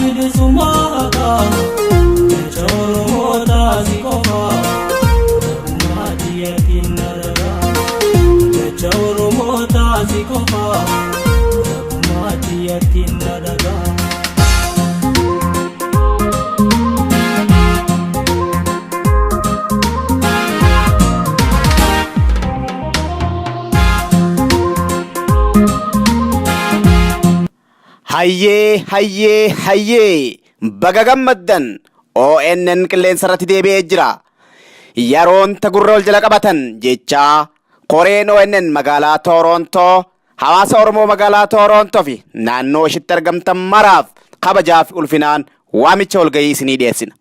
bilisummaadha jecha Oromootaasi qofa uummati yakkin nadaga jecha Oromootaasi qofa uummati yakkin nadaga. Hayyee baga gammaddan ONN qilleensa irratti deebi'ee jira. Yeroon gurra ol jala qabatan jecha koreen ONN magaalaa Torontoo hawaasa Oromoo magaalaa Torontoo fi naannoo ishitti argamtan maraaf kabajaaf ulfinaan waamicha walgahii isinii dhiyeessina.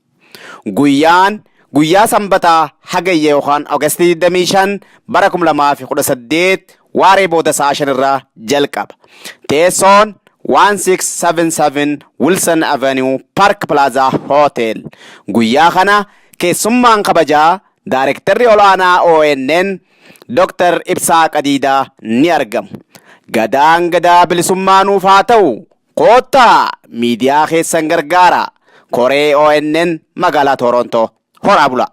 Guyyaa sanbataa hagayya yookaan Oogustii 25 bara 2018 waaree booda sa'a 5 irraa jalqaba. Teessoon 1677 Wilson Avenue Park Plaza Hotel. Guyyaa kana keessummaan kabajaa Daarektarri olaanaa ONN Dr. Ibsaa Qadiidaa ni argamu. Gadaan gadaa bilisummaa nuuf haa ta'u. Koottaa miidiyaa keessan gargaara. Koree ONN magaalaa Torontoo. Horaa bula.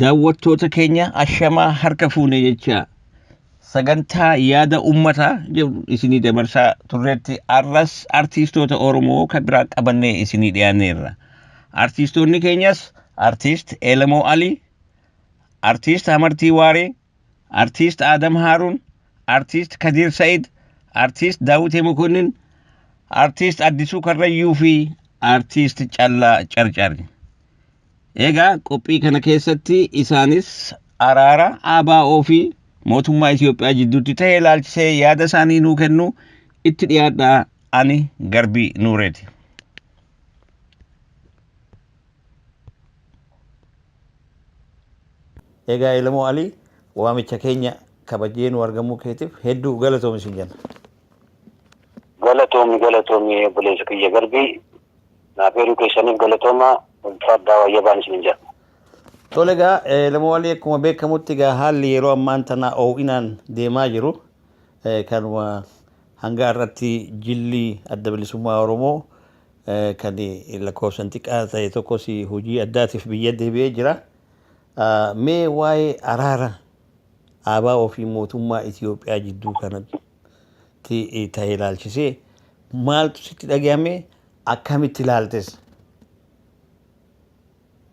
Daawwattoota keenya ashamaa harka fuune jecha sagantaa yaada uummataa isinii dabarsaa turreetti arras artiistoota Oromoo kan biraa qabannee isinii dhiyaanneerra. Artiistoonni keenyas artiist Elemo Ali, artiist Hamartii Waarii, artiist Adama Harun, artiist Kadir Said, artiist Dawitee Mokonin, artiist Addisuu Karrayyu fi artiist Callaa Carcar. Egaa qophii kana keessatti isaanis araara ABO fi mootummaa Itoophiyaa jidduutti ta'e ilaalchisee yaada isaanii nuu kennu itti dhiyaadhaa. Ani Garbii Nuureeti. Egaa Elemo Ali waamicha keenya kabajee nu argamuu keetiif hedduu galatoomi sin jenna. Galatoomi buleessa kiyya Garbii naaf heeruu keessaniif galatooma ulfaadhaa wayyabaan isin jedha. Tole egaa Elemo Ali akkuma beekamutti egaa haalli yeroo ammaan tana oo'inaan deemaa jiru kanuma hanga irratti jilli adda bilisummaa Oromoo kan lakkoofsan xiqqaa ta'e tokkos hojii addaatiif biyya deebi'ee jira. Mee waa'ee araara ABO fi mootummaa Itoophiyaa jidduu kanatti ta'e ilaalchisee maaltu sitti dhagahame akkamitti ilaaltes?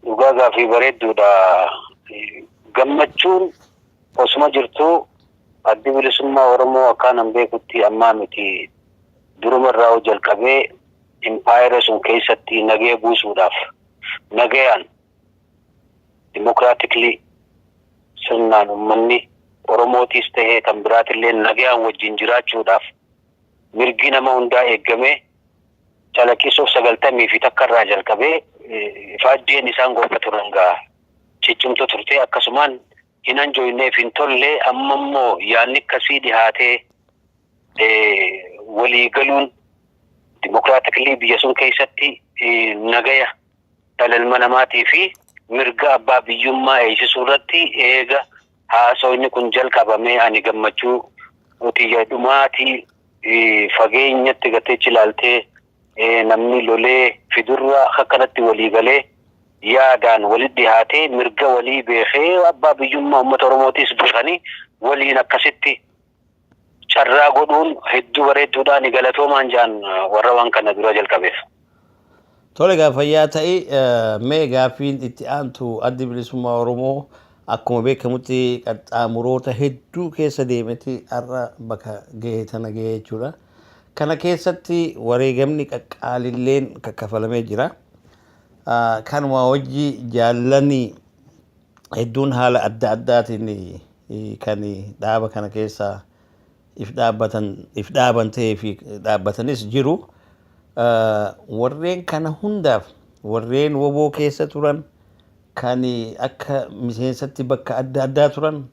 Dhugaa gaaffii bareedduudha. Gammachuun osuma jirtu addi bilisummaa Oromoo akkaan beekutti ammaa miti durumarraa jalqabee impaayera sun keessatti nagee buusuudhaaf nagayaan dimokiraatikli sirnaan uummanni Oromootis ta'ee kan biraatillee nagayaan wajjin jiraachuudhaaf mirgi nama hundaa eeggamee calaqqisuuf 90 fi takkarraa jalqabee faaddeen isaan goota turan gaa ciccimtuu turte akkasumaan hin anjooyneef hin tolle ammammoo yaanni akkasii dhihaatee walii galuun dimokiraatikli biyya sun keessatti nagaya dhala namaatii fi mirga abbaa biyyummaa eegsisuu irratti eega haasawni kun jalqabamee ani gammachuu utiyya dhumaatii fageenyatti gateechi ilaaltee namni lolee fidurra akkanatti walii galee yaadaan walitti dhihaatee mirga walii beekee abbaa biyyummaa uummata Oromootis beekanii waliin akkasitti carraa godhuun hedduu bareedduudhaan galatoomaan jaan warra waan kana dura jalqabeef. Tole gaafayyaa ta'e mee gaaffiin itti aantu addi bilisummaa Oromoo akkuma beekamutti qaxxaamuroota hedduu keessa deemeti har'a bakka gahee tana gahee jechuudha. Kana keessatti wareegamni qaqqaalilleen kakkafalamee jira. Kanuma wajji jaallanni hedduun haala adda addaatiin kan dhaaba kana keessa if dhaaban ta'ee fi dhaabbatanis jiru. Warreen kana hundaaf warreen woboo keessa turan kan akka miseensatti bakka adda addaa turan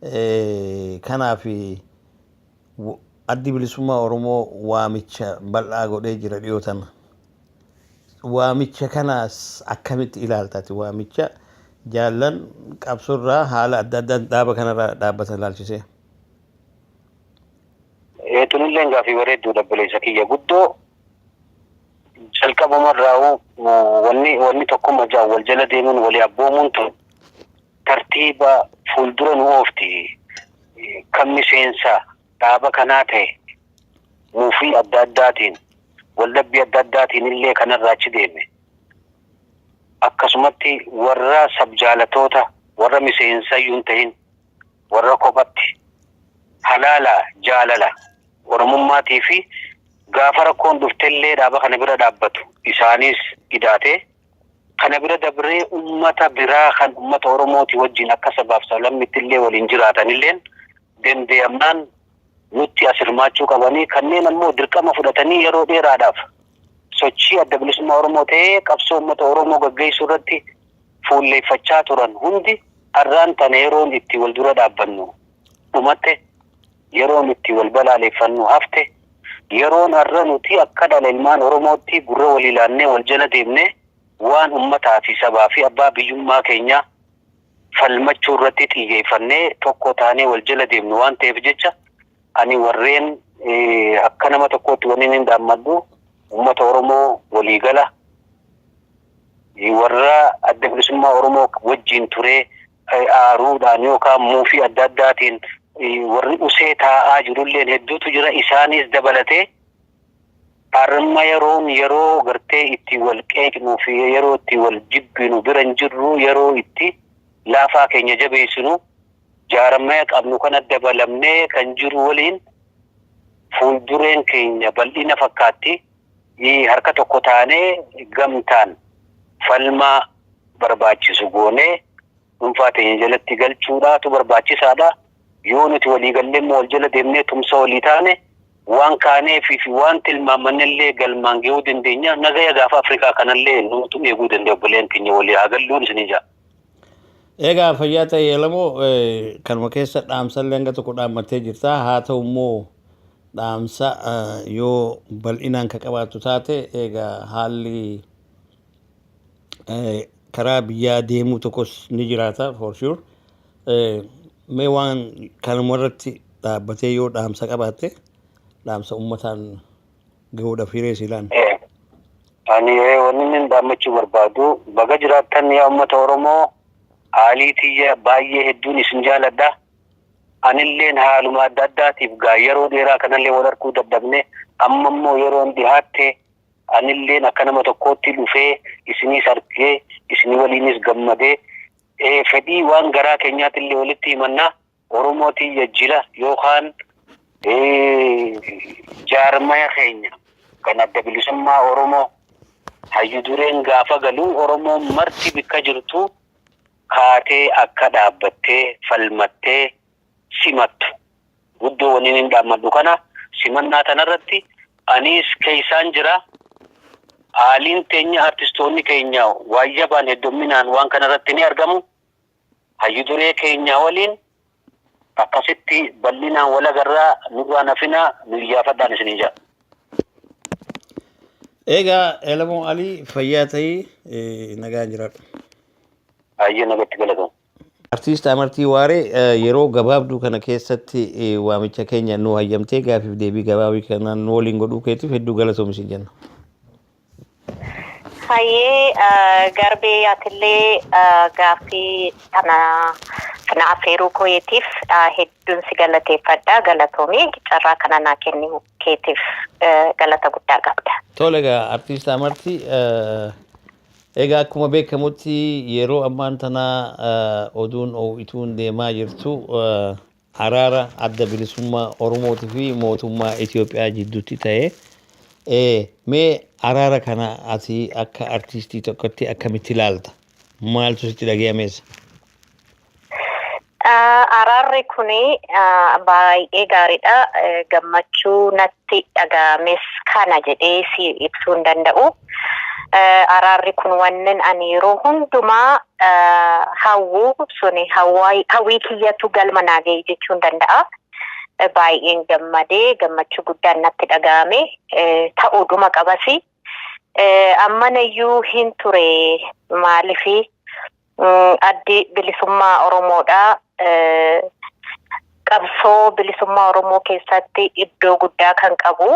kanaaf addi bilisummaa Oromoo waamicha bal'aa godhee jira dhiyootan. Waamicha kanaas akkamitti ilaaltati? Waamicha jaallan qabsurraa haala adda addaan dhaaba kanarraa dhaabbatan ilaalchisee. Tunillee gaafii bareedduu obboleessa kiyya guddoo jalqabumarraa wanni tokkuma jaa wal jala deemuun walii abboomuun tartiiba fuuldura nu oofti. Kan miseensa dhaaba kanaa ta'e muufii adda addaatiin waldhabbii adda addaatiin illee kanarraa achi deeme. Akkasumatti warra sabjaalatoota warra miseensa iyyuu ta'in warra kophatti halaala jaalala Oromummaatii fi gaafa rakkoon dhuftellee dhaaba kana bira dhaabbatu isaanis idaate kana bira dabree ummata biraa kan ummata Oromooti wajjin akka sabaaf sablammittillee waliin jiraatanilleen dandeeyamnaan nutti asirmaachuu qabanii kanneen ammoo dirqama fudhatanii yeroo dheeraadhaaf sochii adda bilisummaa Oromoo ta'ee qabsoo ummata Oromoo gaggeessuu irratti fuulleeffachaa turan hundi har'aan tana yeroon itti wal dura dhaabbannu dhumatte yeroon itti wal balaaleffannu hafte yeroon har'a nuti akka dhala ilmaan Oromootti gurra wal ilaannee wal jala deemnee waan ummataa fi sabaa fi abbaa biyyummaa keenya falmachuu irratti xiyyeeffannee tokko taanee wal jala deemnu waan ta'eef jecha ani warreen akka nama tokkootti waniin hin dhaammadhu ummata Oromoo waliigala warra adda bilisummaa Oromoo wajjin turee aaruudhaan yookaan muufii adda addaatiin warri usee taa'aa jirulleen hedduutu jira isaanis dabalatee harma yeroo gartee itti wal qeeqnuu fi yeroo itti wal jibbinu bira hin jirru yeroo itti laafaa keenya jabeessinu jaaramee qabnu kana dabalamnee kan jiru waliin fuuldureen keenya bal'ina fakkaatti harka tokko taanee gamtaan falmaa barbaachisu goonee dhuunfaa teenya jalatti galchuudhaatu barbaachisaadha. Yoo nuti walii gallee wal jala deemnee tumsa walii taane waan kaanee fi waan tilmaamannellee galmaan ga'uu dandeenya. Nagaya gaafa Afrikaa kanallee nutu eeguu dandeenya obboleen keenya walii haa galluun isin ija. Egaa fayyaa ta'e Elamoo kanuma keessa dhaamsallee hanga tokko dhaammattee jirta. Haa ta'u immoo dhaamsa yoo bal'inaan ka qabaattu taate egaa haalli karaa biyyaa deemuu tokkos ni jiraata for sure. Mee waan kanuma irratti dhaabbatee yoo dhaamsa qabaatte dhaamsa uummataan gahuudhaaf hiree siilaan. Ani wanni inni dhaammachuu barbaadu baga jiraattan yaa uummata Oromoo haalii tiyya baay'ee hedduun isin jaaladha. Anilleen haaluma adda addaatiif gaa yeroo dheeraa kanallee wal arguu dadhabne amma immoo yeroon dhihaatte anilleen akka nama tokkootti dhufee isinis argee isin waliinis gammadee fedhii waan garaa keenyaatillee walitti himannaa Oromootii yajjila yookaan jaarmaya keenya kan adda bilisummaa Oromoo hayyu dureen gaafa galuu Oromoon marti bikka jirtu kaatee akka dhaabbattee falmattee simattu guddoo waniin hin dhaammadhu kana simannaa tanarratti anis keeysaan jira. Haaliin teenya artistoonni keenya waayyabaan hedduminaan waan kanarratti ni argamu. Hayyu duree keenya waliin akkasitti bal'inaan wal agarraa nurraa nafinaa nu iyyaafadhaan isin ija. Egaa Elemoo Alii fayyaa ta'ii nagaan jiraadha. Baay'ee nagatti galatamu. Artiist Hamartii Waarii yeroo gabaabduu kana keessatti waamicha keenya nu hayyamtee gaafiif deebii gabaabii kanaan nu waliin godhuu keetiif hedduu galatoomi jenna. Fayyee garbee yaatillee gaaffii kana affeeruu kootiif hedduun si galateeffadha. Galatoomii carraa kana naa kennu keetiif galata guddaa qabda. Tole egaa artiist Hamartii egaa akkuma beekamutti yeroo ammaan tanaa oduun oowwituun deemaa jirtu araara adda bilisummaa Oromootii fi mootummaa Itoophiyaa jidduutti ta'ee mee araara kana ati akka artistii tokkotti akkamitti ilaalta? Maaltu sitti dhagahameessa? Araarri kuni baay'ee gaariidha. Gammachuu natti dhaga'ames kana jedhee si ibsuu hin danda'u. Araarri kun wannen ani yeroo hundumaa hawwu suni hawwii kiyyatu galma naa ga'e jechuu hin danda'a. Baay'een gammadee gammachuu guddaan natti dhaga'ame ta'uudhuma qabasi. Ammanayyuu hin ture maalifi addi bilisummaa Oromoodha. Qabsoo bilisummaa Oromoo keessatti iddoo guddaa kan qabu.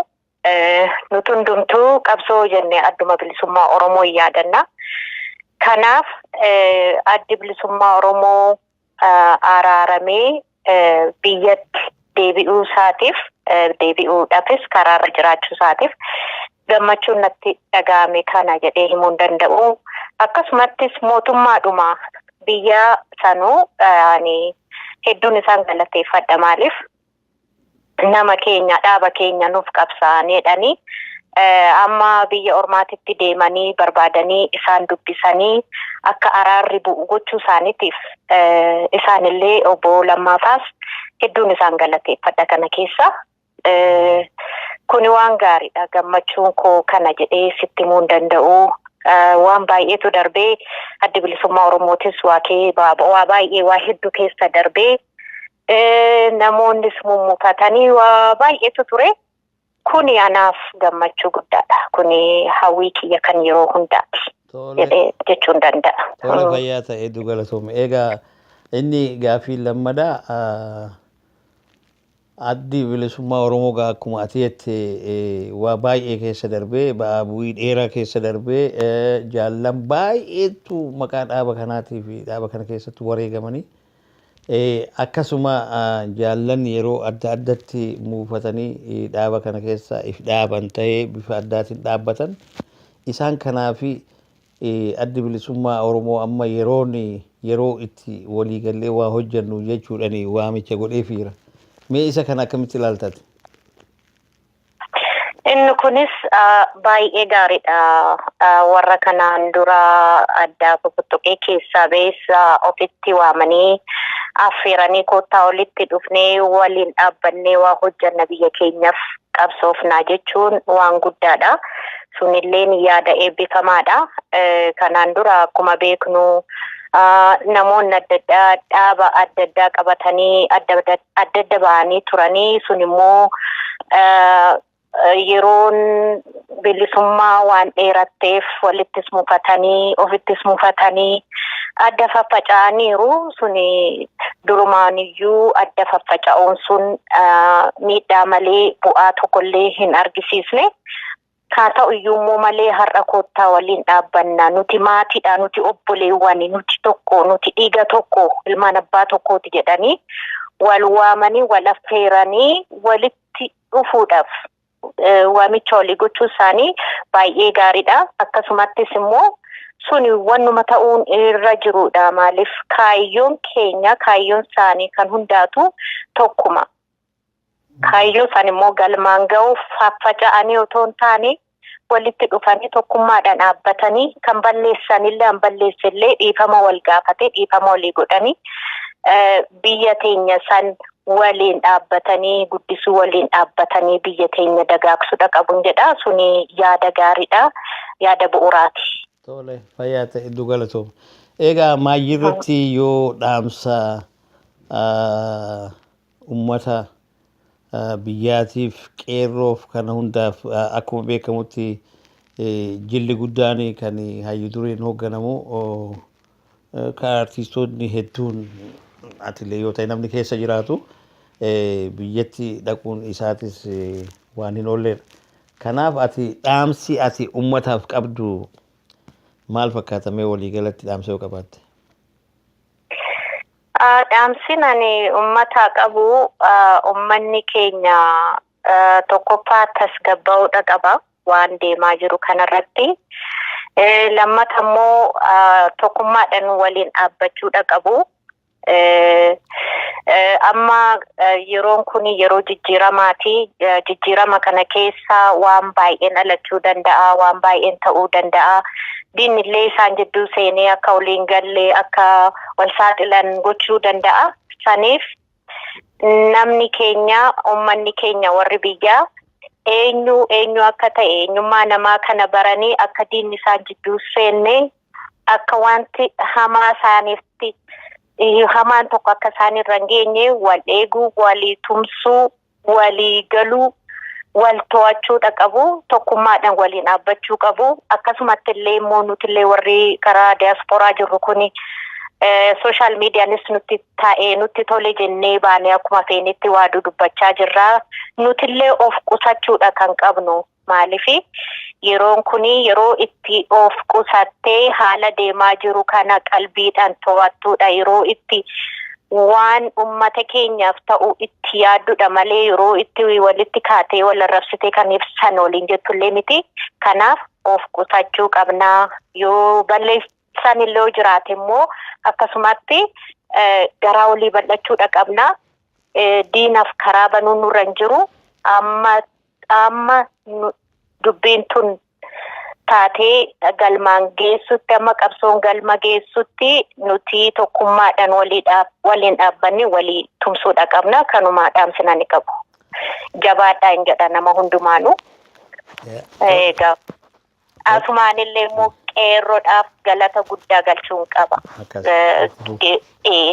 Nuti hundumtuu qabsoo jennee adduma bilisummaa Oromoo yaadanna. Kanaaf addi bilisummaa Oromoo araaramee biyyatti deebi'uu isaatiif deebi'uudhaafis karaarra jiraachuu isaatiif gammachuun natti dhaga'ame kana jedhee himuu hin danda'u. Akkasumattis mootummaadhuma biyya sanuu hedduun isaan galateeffadha maaliif nama keenya dhaaba keenya nuuf qabsaa'aniidhani amma biyya ormaatitti deemanii barbaadanii isaan dubbisanii akka araarri bu'u gochuu isaaniitiif isaanillee obbo Lammaafaas hedduun isaan galateeffadha kana keessa. Kuni waan gaariidha gammachuun koo kana jedhee sitti himuu hin danda'u. Waan baay'eetu darbee addi bilisummaa Oromootis waa baay'ee waa hedduu keessa darbee namoonnis mummufatanii waa baay'eetu ture. Kuni anaaf gammachuu guddaadha. Kuni hawwii kiyya kan yeroo hundaati jechuun danda'a. Tole fayyaa ta'ee galatoome. Egaa inni gaaffii lammadaa addi bilisummaa Oromoo akkuma ati jette waa baay'ee keessa darbee ba'aa bu'ii dheeraa keessa darbee jaallan baay'eetu maqaa dhaaba kanaatii fi dhaaba kana keessatti wareegamanii akkasuma jaallan yeroo adda addatti muufatanii dhaaba kana keessa if dhaaban ta'ee bifa addaatiin dhaabbatan isaan kanaafi addi bilisummaa Oromoo amma yeroo itti waliigallee waa hojjennu jechuudhani waamicha godheefiira. Mee isa kana akkamitti ilaaltate? Inni kunis baay'ee gaariidha. Warra kanaan dura addaa fufuttuqee keessaa beessa ofitti waamanii affeeranii koottaa walitti dhufnee waliin dhaabbannee waa hojjanna biyya keenyaaf qabsoofnaa jechuun waan guddaadha. Sunilleen yaada eebbifamaadha. Kanaan dura akkuma beeknu namoonni adda addaa dhaaba adda addaa qabatanii adda ba'anii turanii sun immoo yeroon bilisummaa waan dheeratteef walittis mufatanii ofittis mufatanii adda faffaca'aniiru suni durumaaniyyuu adda faffaca'uun sun miidhaa malee bu'aa tokkollee hin argisiisne. Haa ta'u iyyuu malee har'a koottaa waliin dhaabbanna nuti maatiidha nuti obboleewwani nuti tokko nuti dhiiga tokko ilmaan abbaa tokkooti jedhanii wal waamanii wal affeeranii walitti dhufuudhaaf waamicha walii gochuu isaanii baay'ee gaariidha. Akkasumattis immoo suni wannuma ta'uun irra jirudha maaliif kaayyoon keenya kaayyoon isaanii kan hundaatu tokkuma. Kaayyoon isaanii immoo galmaan ga'uuf faffaca'anii otoo hin taane walitti dhufanii tokkummaadhaan dhaabbatanii kan balleessanillee an balleessellee dhiifama wal gaafatee dhiifama walii godhanii biyya teenya san waliin dhaabbatanii guddisuu waliin dhaabbatanii biyya teenya dagaagsuudha qabuun jedha. Suni yaada gaariidha. Yaada bu'uuraati. Tole fayyaa ta'e galatoome. Egaa maayirratti yoo dhaamsa ummata biyyaatiif qeerroof kana hundaaf akkuma beekamutti jilli guddaan kan hayyu dureen hoogganamu kan artistoonni hedduun atilee yoo ta'e namni keessa jiraatu biyyatti dhaquun isaatis waan hin oolledha. Kanaaf ati dhaamsi ati ummataaf qabdu maal fakkaatamee waliigalatti dhaamsa yoo qabaatte? Dhaamsi ani ummata qabu ummanni keenya tokkoffaa tasgabbaa'uudha qaba waan deemaa jiru kanarratti. Lammata immoo tokkummaadhaan waliin dhaabbachuudha qabu. Amma yeroon kun yeroo jijjiiramaati. Jijjiirama kana keessa waan baay'een dhalachuu danda'a, waan baay'een ta'uu danda'a. Diinillee isaan jidduu seenee akka waliin galle akka wal saaxilan gochuu danda'a. saniif namni keenya ummanni keenya warri biyyaa eenyu akka ta'e eenyummaa namaa kana baranii akka diinni isaan jidduu seenne akka wanti hamaa isaaniitti hamaan tokko akka isaan irra hin geenye wal eeguu walii tumsuu walii galuu wal to'achuudha qabu tokkummaadhaan waliin dhaabbachuu qabu akkasumatti illee immoo nuti illee warri karaa diasporaa jirru kuni social mediaanis nutti taa'ee nutti tole jennee baanee akkuma feenitti waa dubbachaa jirra nuti illee of qusachuudha kan qabnu maaliifi yeroon kuni yeroo itti of qusattee haala deemaa jiru kana qalbiidhaan to'attuudha yeroo itti waan ummata keenyaaf ta'u itti yaaddudha malee yeroo itti walitti kaatee wal arrabsitee kan ibsan waliin jettullee miti kanaaf of qusachuu qabnaa yoo balleessan illee jiraate immoo akkasumatti garaa olii bal'achuudha qabnaa diinaaf karaa banuun nurra hin jiru amma dubbiin tun taatee galmaan geessutti amma qabsoon galma geessutti nuti tokkummaadhaan waliin dhaabbanni walii tumsuudha qabna kanuma dhaamsina ni qabu jabaadhaan jedha nama hundumaanu egaa asumaan illee immoo qeerroodhaaf galata guddaa galchuun qaba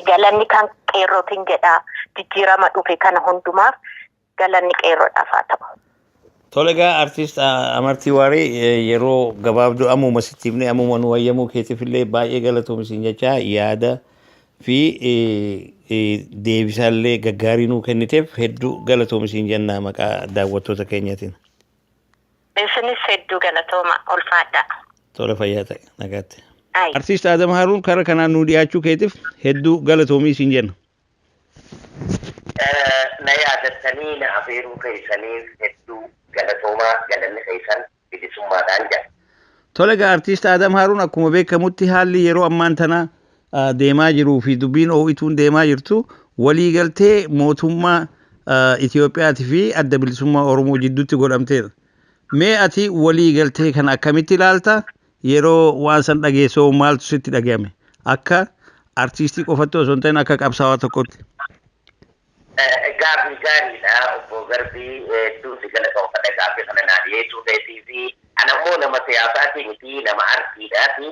galanni kan qeerrootiin jedha jijjiirama dhufe kana hundumaaf galanni qeerroodhaaf haa ta'u. Tolega artist Hamartii Waarii yeroo gabaabduu ammuma sittiifne ammuma nu wayyamuu keetiif illee baay'ee galatoomisin jecha yaada fi deebisaallee gaggaarii nuu kenniteef hedduu galatoomisin jennaa maqaa daawwattoota keenyaatiin. Isinis hedduu galatooma ulfaadha. Tola fayyaa ta'e nagaatti. Artist Adama Harun karaa kanaan nuu dhiyaachuu keetiif hedduu galatoomisin jenna. Na yaadattanii na afeeruu keessaniif hedduu galatoomaa galanni keessan bilisummaadhaan jira. Tolega artist Adama Harun akkuma beekamutti haalli yeroo ammaan tana deemaa jiruu fi dubbiin oo'ituun deemaa jirtu waliigaltee mootummaa Itiyoophiyaatii fi adda bilisummaa Oromoo jidduutti godhamteera. Mee ati waliigaltee kana akkamitti ilaalta? Yeroo waan san dhageessoo maaltu sitti dhagahame? Akka artistii qofattu osoo hin ta'in akka qabsaawaa tokkotti. Gaaffii gaariidha obbo Garbii duuti galatoomfadha gaaffii kana naa dhiyeessuu ta'eetii fi anammoo nama siyaasaatii miti nama artiidhaati.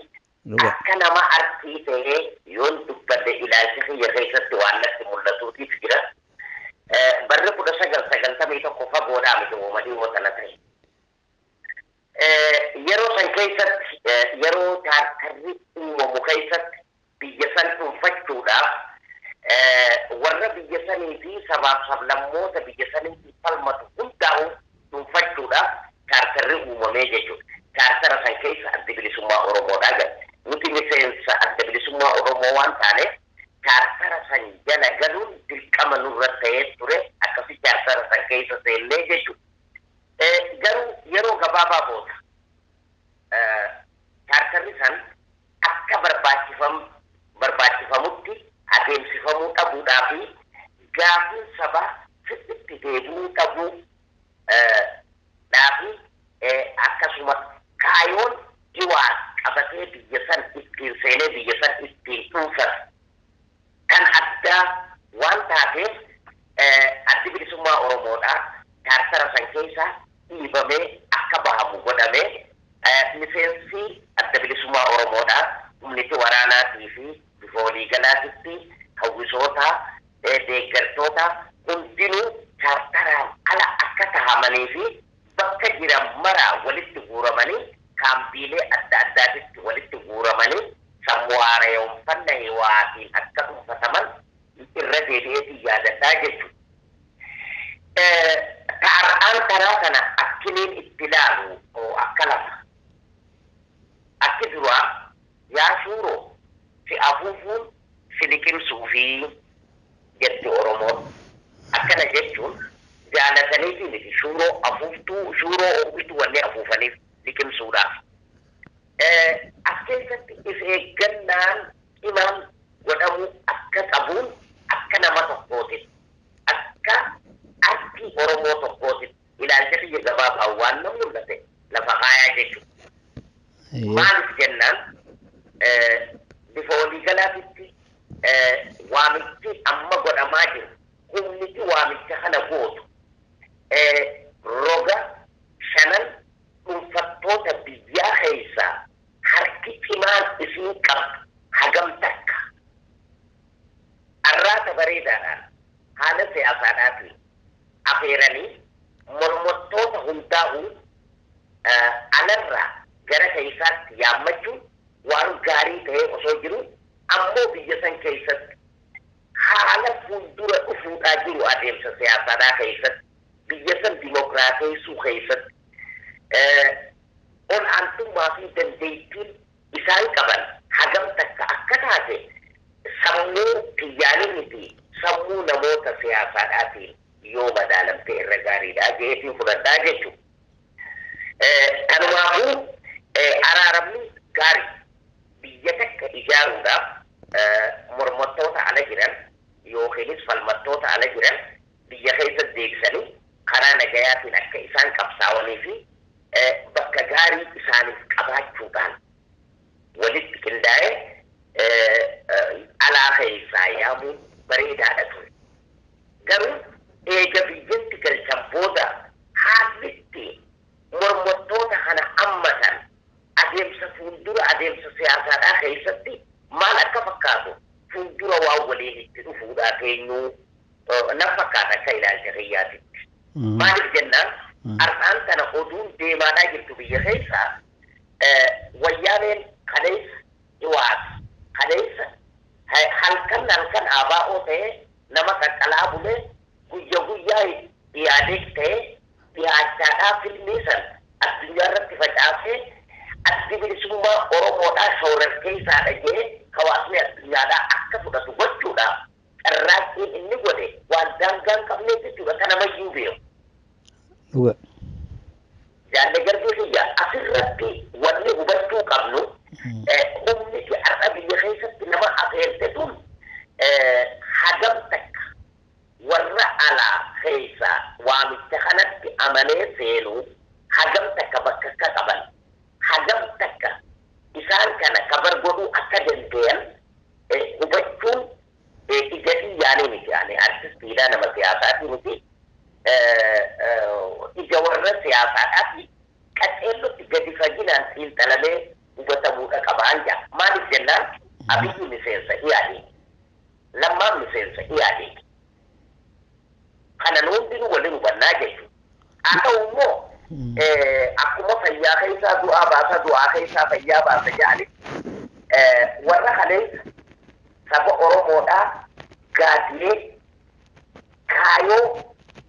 Akka nama artii ta'ee yoon dubbadde ilaalcha kiyya keessatti waan natti mul'atuutiif jira. Barri 1991 fagoodhaa miti uumadii hootana ta'e. Yeroo san keessatti yeroo taartarri uumamu keessatti biyya san dhuunfachuudhaaf warra biyya sanii fi sabaaf sablammoota biyya sanii falmatu hundaa'u dhuunfachuudhaaf taartarri uumamee jechuudha. Taartara san keessa adda bilisummaa Oromoodhaa gala. Nuti miseensa adda bilisummaa Oromoo waan taaneef taartara san jala galuun dirqama nurra ta'ee ture akkasii taartara san keessa seennee jechuudha. Garuu yeroo gabaabaa booda taartarri san akka barbaachifamutti adeemsifamuu dhabuudhaa fi gaafiin sabaa sirriitti deebi'uu dhabuu dhaafi akkasuma kaayoon jiwaa qabatee biyya san ittiin seenee biyya san ittiin dhuunfan kan addaa waan taateef addi bilisummaa Oromoodhaa taartara san keessaa dhiibamee akka bahamu godhamee miseensi adda bilisummaa Oromoodhaa humniti waraanaatii fi bifa waliigalaatitti hawwisoota deeggartoota hundinuu taartaraan ala akka tahamanii fi bakka jiran maraa walitti guuramanii kaambiilee adda addaatitti walitti guuramanii sammuu haara'eeffannaa hiwaatiin akka dhuunfataman irra deebi'eetii yaadataa jechuudha. Taar'aan karaa kana akkiniin itti ilaalu akka lama. Akki duraa yaa shuuroo si afuufuun si liqimsuu fi jetti Oromoon. Akkana jechuun jaalatanii miti shuuroo ofiitu wanne afuufaniif liqimsuudhaaf. As keessatti if eeggannaan cimaan godhamu akka qabuun akka nama tokkooti. Akka artii Oromoo tokkooti. Ilaalcha biyya gabaabaa waan nama mul'ate lafa kaayaa jechuudha. Maaliif jennaan bifa waliigalaatitti waamichi amma godhamu roga shanan dhuunfattoota biyyaa keessaa harki cimaan isiin qabdu hagam takka arraata bareedaadhaan haala siyaasaadhaatiin afeeranii mormottoota hundaa'uu alarraa gara keessaatti yaammachuun waan gaarii ta'ee osoo jiru ammoo biyya san keessatti haala fuuldura dhufuudhaa jiru adeemsa siyaasaadhaa keessatti biyya san dimokiraateessuu keessatti ol aantummaa fi dandeettiin isaan qaban hagam takka akka taate sammuu biyyaanii miti sammuu namoota siyaasaadhaatiin yoo madaalamte irra gaariidhaa jeetiin fudhadhaa jechuudha. Kanumaafuu araaramni gaarii biyya takka ijaaruudhaaf mormottoota ala jiran yookiinis falmattoota ala jiran biyya keessa deebisanii karaa nagayaatiin akka isaan qabsaa'anii fi bakka gaarii isaaniif qabaachuudhaan walitti qindaa'ee alaa keessaa yaamuun bareedaadha ture. Garuu eega biyyatti galchan booda haallitti mormottoota kana ammatan adeemsa fuuldura adeemsa siyaasaadhaa keessatti maal akka fakkaatu fuuldura waan waliin itti dhufuudhaa keenyuu na fakkaata akka ilaalcha kiyyaatitti. Maaliif jennaan har'aan kana oduun deemaadhaa jirtu biyya keessaa wayyaaneen kaleessa dhiwaas kaleessa halkan ABO ta'ee nama qaqqalaa bulee guyya guyyaa yaadee ta'ee dhiyaachaadhaa filmii san addunyaa irratti facaasee addi bilisummaa Oromoodhaa shororkeessaadha jedhee hawaasni addunyaadhaa akka fudhatu gochuudhaaf carraaqqiin inni godhe waan daangaan qabnee jechuudha kana mayyuu beeku. Jaalle garbee kiyya asirratti wanni hubachuu qabnu humni har'a biyya keessatti nama afeerte tun hagam takka warra alaa keessaa waamicha kanatti amanee seenuu hagam takka bakka akka qaban hagam takka isaan kana kabar godhuu akka danda'an hubachuun ija xiyyaanii miti ani artistiidhaa nama siyaasaatii miti ija warra siyaasaadhaati qaceellotti gadi faginaan xiinxalamee hubatamuudha qabaan jaa maaliif jennaan abiyyi miseensa dhiyaadee lammaan miseensa dhiyaadee kana hundinuu waliin hubannaa jechuudha. Haa ta'u immoo akkuma fayyaa keessaa du'aa baasa du'aa keessaa fayyaa baasa jedhanii warra kaleessa saba Oromoodhaa gaadiyee kaayoo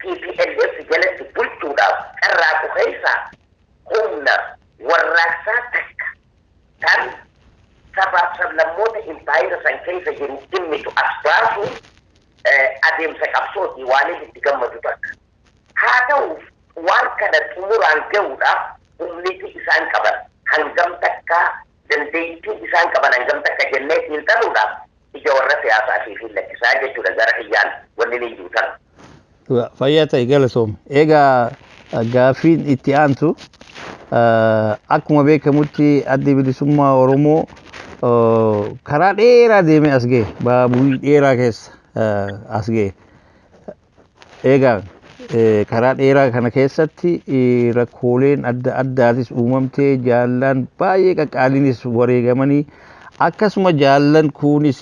TPLF jalatti bulchuudhaaf carraaqu keessaa humna warraaqsaa takka kan sabaaf sablammoota impaayira san keessa jiru dhimmitu as baasuun adeemsa qabsooti waan itti gammadu takka. Haa ta'uuf waan kana xumuraan gahuudhaaf humniti isaan qaban hangam takka dandeettii isaan qaban hangam takka jennee xiinxaluudhaaf ija warra siyaasaatii fi lakkisaa jechuudha gara hiyyaan wanni ni juutan. Fayyaa ta'e galatoom. Egaa gaaffiin itti aantu akkuma beekamutti addi bilisummaa Oromoo karaa dheeraa deemee as ga'e baaburii dheeraa keessa as ga'e. Egaa karaa dheeraa kana keessatti rakkooleen adda addaatis uumamtee jaallan baay'ee qaqqaaliinis wareegamanii akkasuma jaallan kunis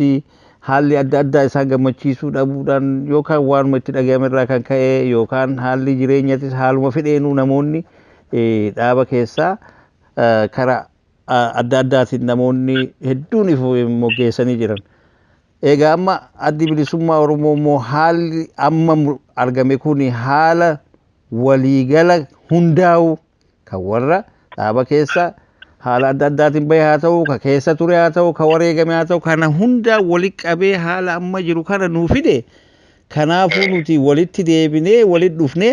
haalli adda addaa isaan gammachiisuu dhabuudhaan yookaan waanuma itti dhaga'ame irraa kan ka'e yookaan haalli jireenyatis haaluma fedheenuu namoonni dhaaba keessaa karaa adda addaatiin namoonni hedduun moggeessanii jiran. Egaa amma addi bilisummaa Oromoo immoo haalli amma argame kun haala waliigala hundaa'u kan warra dhaaba keessaa haala adda addaatiin bahe haa ta'u ka keessa ture haa ta'u ka wareegame haa ta'u kana hunda walitti qabee haala amma jiru kana nuu fide kanaafuu nuti walitti deebinee walitti dhufnee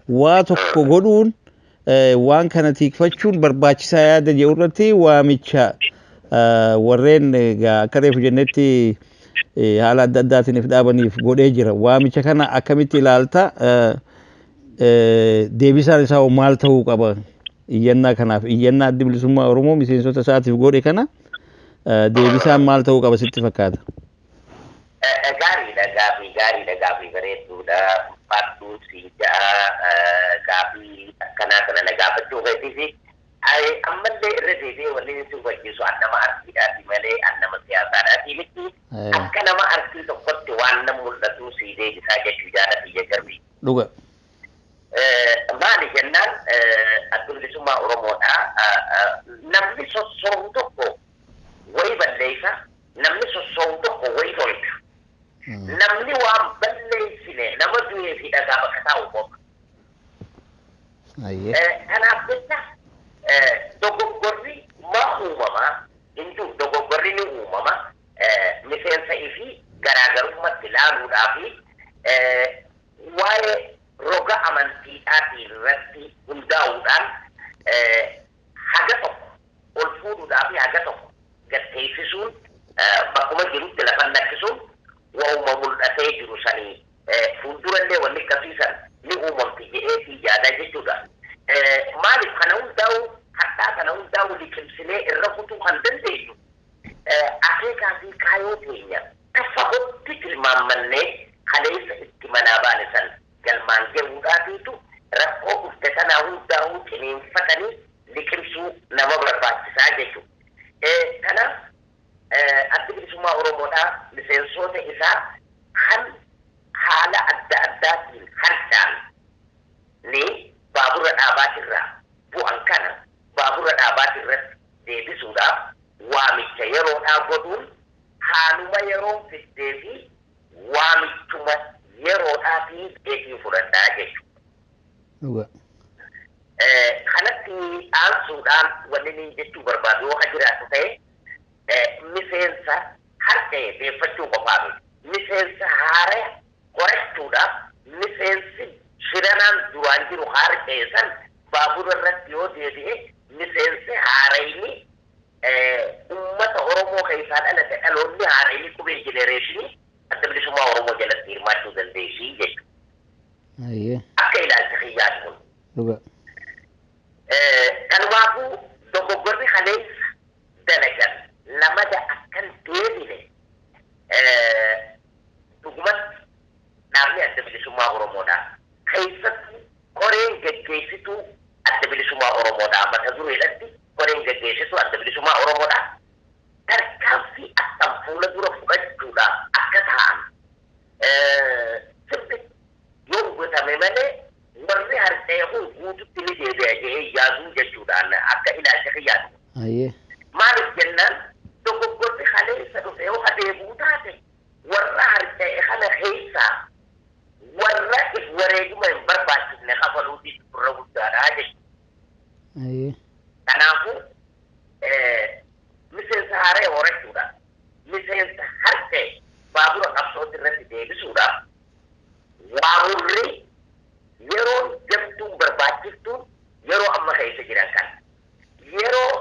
waa tokko godhuun waan kana tiikfachuun barbaachisaa yaada jedhu irratti waamicha warreen akka reefu jennetti haala adda addaatiif dhaabaniif godhee jira. Waamicha kana akkamitti ilaalta? Deebisaan isaa maal ta'uu qaba? Iyyannaa kanaaf iyyannaa addi bilisummaa Oromoo miseensota isaatiif godhe kana deebisaan maal ta'uu qaba sitti fakkaata? Gaariidha gaafii bareedduudha. ulfaadhu siidaa gaaffii akkanaa kana na gaafachuu feetisi. Ammallee irra deebi'ee wanni nuti hubachiisu nama artiidhaati malee nama siyaasaadhaati miti. Akka nama artii tokkotti waan nama mul'atu sii deebisaa jechuu jaalatti jegarbii. Dhuga. Maali jennaan adda bilisummaa Oromoodhaa namni sossoobu tokko wayi balleessa namni sossoobu tokko wayi tolcha. Namni waan balleessine nama du'ee fi dhagaa bakka taa'u qofa. Kanaaf jecha dogoggorri maa uumamaa hindu dogoggorri ni uumama miseensa ifi garaagarummaatti ilaaluudhaa fi waa'ee roga amantiidhaatiin irratti hundaa'uudhaan haga tokko ol fuudhuudhaa fi haga tokko gatteessisuun bakkuma jirutti lafa nakkisuun waa'uma mul'atee jiru sanii fuuldurallee wanni akkasiisan ni uumamti jedheetii yaadaa jechuudha. Maaliif kana hundaa'u hadhaa kana hundaa'u liqimsinee irra kutuu kan dandeenyu akeekaa fi kaayoo keenya tafagotti tilmaammannee kaleessa itti manaa baane san galmaan gahuudhaatiitu rakkoo dhufte sanaa hundaa'uu ciniinfatanii liqimsuu nama barbaachisaa jechuudha. Kanaaf adda bilisummaa Oromoodhaa miseensoota isaa kan haala adda addaatiin harcaan ni baabura dhaabaatirraa bu'an kana baabura dhaabaatirratti deebisuudhaaf waamicha yeroodhaa godhuun haaluma yeroon fiddee fi waamichuma yeroodhaa fi deebii fudhadhaa jechuudha. Kanatti aansuudhaan wanni ni jechuu barbaadu yoo jiraatu ta'e miseensa harka'e beeffachuu qofaa miti. Miseensa haaree qorachuudhaaf miseensi shiranaan duraan jiru harka'e san baabura irratti yoo deebi'e miseensi haarayni ummata Oromoo keessaa dhalate dhaloonni haarayni qubee jenereeshinii adda bilisummaa Oromoo jalatti hirmaachuu dandeessii jechuudha. Akka ilaalcha kiyyaati kun. Kanumaafuu dogoggorri kaleessa dalagan lamada akkan deebine dhugumatti dhaabni adda bilisummaa Oromoodhaa keessatti koreen geggeessituu adda bilisummaa Oromoodhaa mata dureedhatti koreen geggeessituu adda bilisummaa Oromoodhaa tarkaanfii akkam fuula dura fudhachuudhaaf akka ta'an sirbi yoo hubbatame malee warri harca'e kun guututti ni deebi'a jedhee yaaduu jechuudhaan akka ilaalcha kiyyaatu. Maaliif jennaan dogoggorri kaleessa dhufe yoo adeemuu taate warra harca'e kana keessaa warra if wareeguma hin barbaachisne kafaluuti turra guddaadhaa jechuudha. Kanaafuu miseensa haaree horachuudhaaf miseensa harca'e baabura qabsootti irratti deebisuudhaaf waamurri yeroo jamtuun barbaachiftuun yeroo amma keessa jiran kan yeroo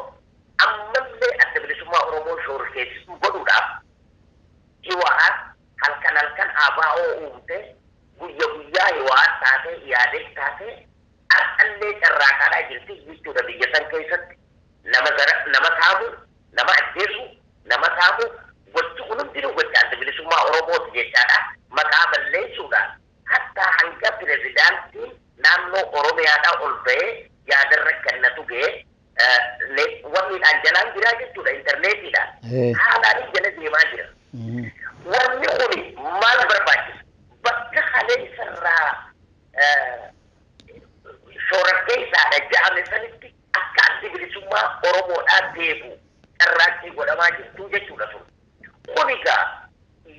ammallee adda bilisummaa Oromoo shoorkeessisuu godhuudhaaf hiwaat halkan ABO uumte guyya guyyaa hiwaat taatee yaadee taatee har'allee carraaqaadhaa jirti jechuudha biyya san keessatti nama saamu nama ajjeesu nama saamu gochi kun hundinuu gocha adda bilisummaa Oromooti jechaadha maqaa balleessuudhaan hatta hanga pirezidaantiin naannoo Oromiyaadhaa ol ba'ee yaadarra kennatu ga'ee wanniidhaan jalaan jiraa jechuudha intarneetiidhaan haalaan jala deemaa jira. Wanni kuni maal barbaachisa? Bakka kaleessarraa shoorarkeessaadha ja'ame sanitti akka adda bilisummaa Oromoodhaa deebi'u carraaqqii godhamaa jirtu jechuudha sun. Kunigaa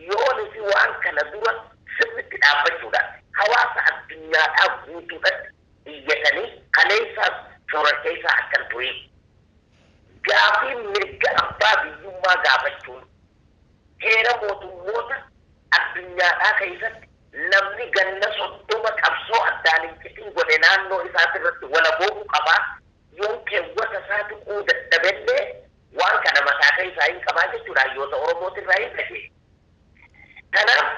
yoo nuti waan kana dura sirriitti dhaabbachuudhaan hawaasa addunyaadhaa guutuudhaan iyyatanii kaleessaaf shoorarkeessaa akkan ture. Gaafii mirga abbaa biyyummaa gaafachuun heera mootummoota addunyaadhaa keessatti namni ganna 30 qabsoo addaan hin citin godhe naannoo isaati irratti walaboobu qabaa yoo keewwata isaa tuquu dadhabellee waan kana mataa keessaa hin qabaa jechuudha hayyoota Oromootirraa hin dhagee. Kanaaf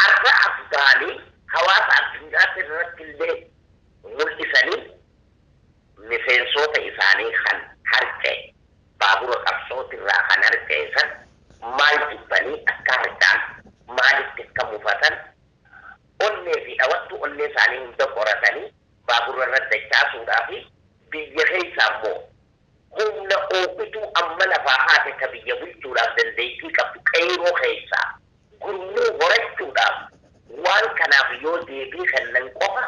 arra afgaanii hawaasa addunyaatti irratti illee mul'isanii miseensota isaanii kan harca'e baabura qabsootirraa kan harca'e san maal jibbanii akka harca'an maalitti akka mufatan onni isaanii hunda qoratanii baabura irra dachaasuudhaa fi biyya keessaa immoo humna oofituu amma lafaa haate ka biyya bulchuudhaaf dandeettii qabdu qeyroo keessaa gurmuu horachuudhaaf waan kanaaf yoo deebii kennan qofa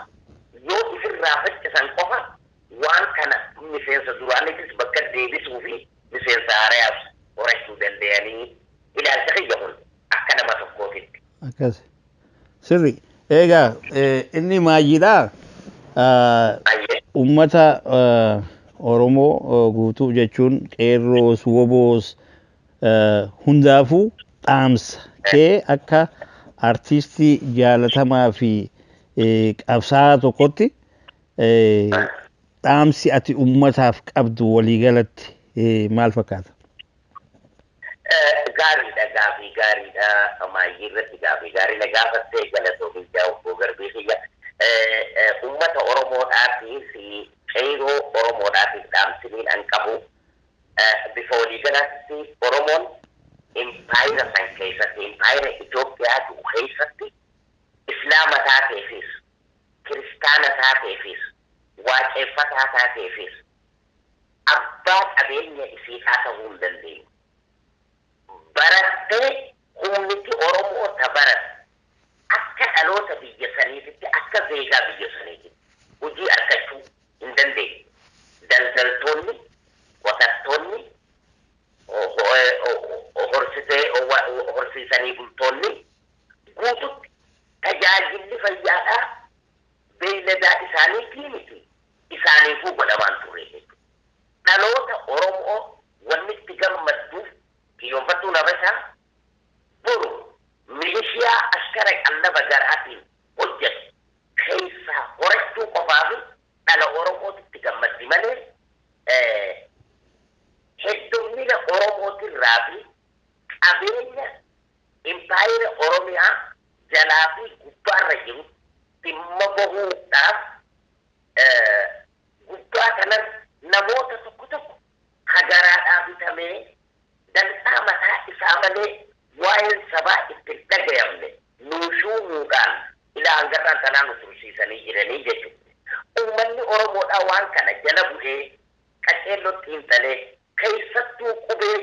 yoo ofirraa faccisan qofa waan kana miseensa duraanitis bakka deebisuu fi miseensa haarayaaf horachuu danda'anii ilaalcha kiyya kun akka nama tokkootitti. Akkas. Sirri. Egaa inni maayyiidhaa ummata Oromoo guutuu jechuun qeerroos woboos hundaafuu dhaamsa kee akka artistii jaalatamaa fi qabsaa'aa tokkotti dhaamsi ati ummataaf qabdu waliigalatti maal fakkaata? Gaariidha gaafii gaariidha maayyii irratti gaafii gaariidha gaafattee galatoofi jaa'u garbii kiyya ummata Oromoodhaatii fi qeerroo Oromoodhaatiif dhaamsiniin an qabu bifa waliigalaatti Oromoon impaayira san keessatti impaayira Itoophiyaa jiru keessatti islaama taateefis kiristaana taateefis waaqeffataa taateefis abbaa qabeenya isiidhaa ta'uu hin dandeenyu. Barattee humniti Oromoo ta barat akka dhaloota biyya saniititti akka zeegaa biyya saniititti hojii argachuu hin dandeenye. Daldaltoonni, qotattoonni, horsiisanii bultoonni guututti tajaajilli fayyaadhaa beeyladaa isaaniitii miti isaaniifuu godhamaan ture jechuudha. Dhaloota Oromoo wanni itti gammadduuf kiyyoonfattuu nafasaa buru milishiyaa askara qallaba garaatiin hojjetu keessaa horachuu qofaa fi dhala Oromootitti gammaddi malee heddummina Oromootirraa fi qabeenya impaayira Oromiyaa jalaa fi gubbaarra jiru dhimma bahuudhaaf gubbaa kanan namoota tokko tokko hagaraadhaa bitamee dantaa mataa isaa malee waa'een sabaa itti dhagayamne nuushuumuudhaan ilaa hangarraan tanaa nu tursiisanii jiranii jechuudha. Uummanni Oromoodhaa waan kana jala bu'ee qaceellotti hin talee keessattuu qubee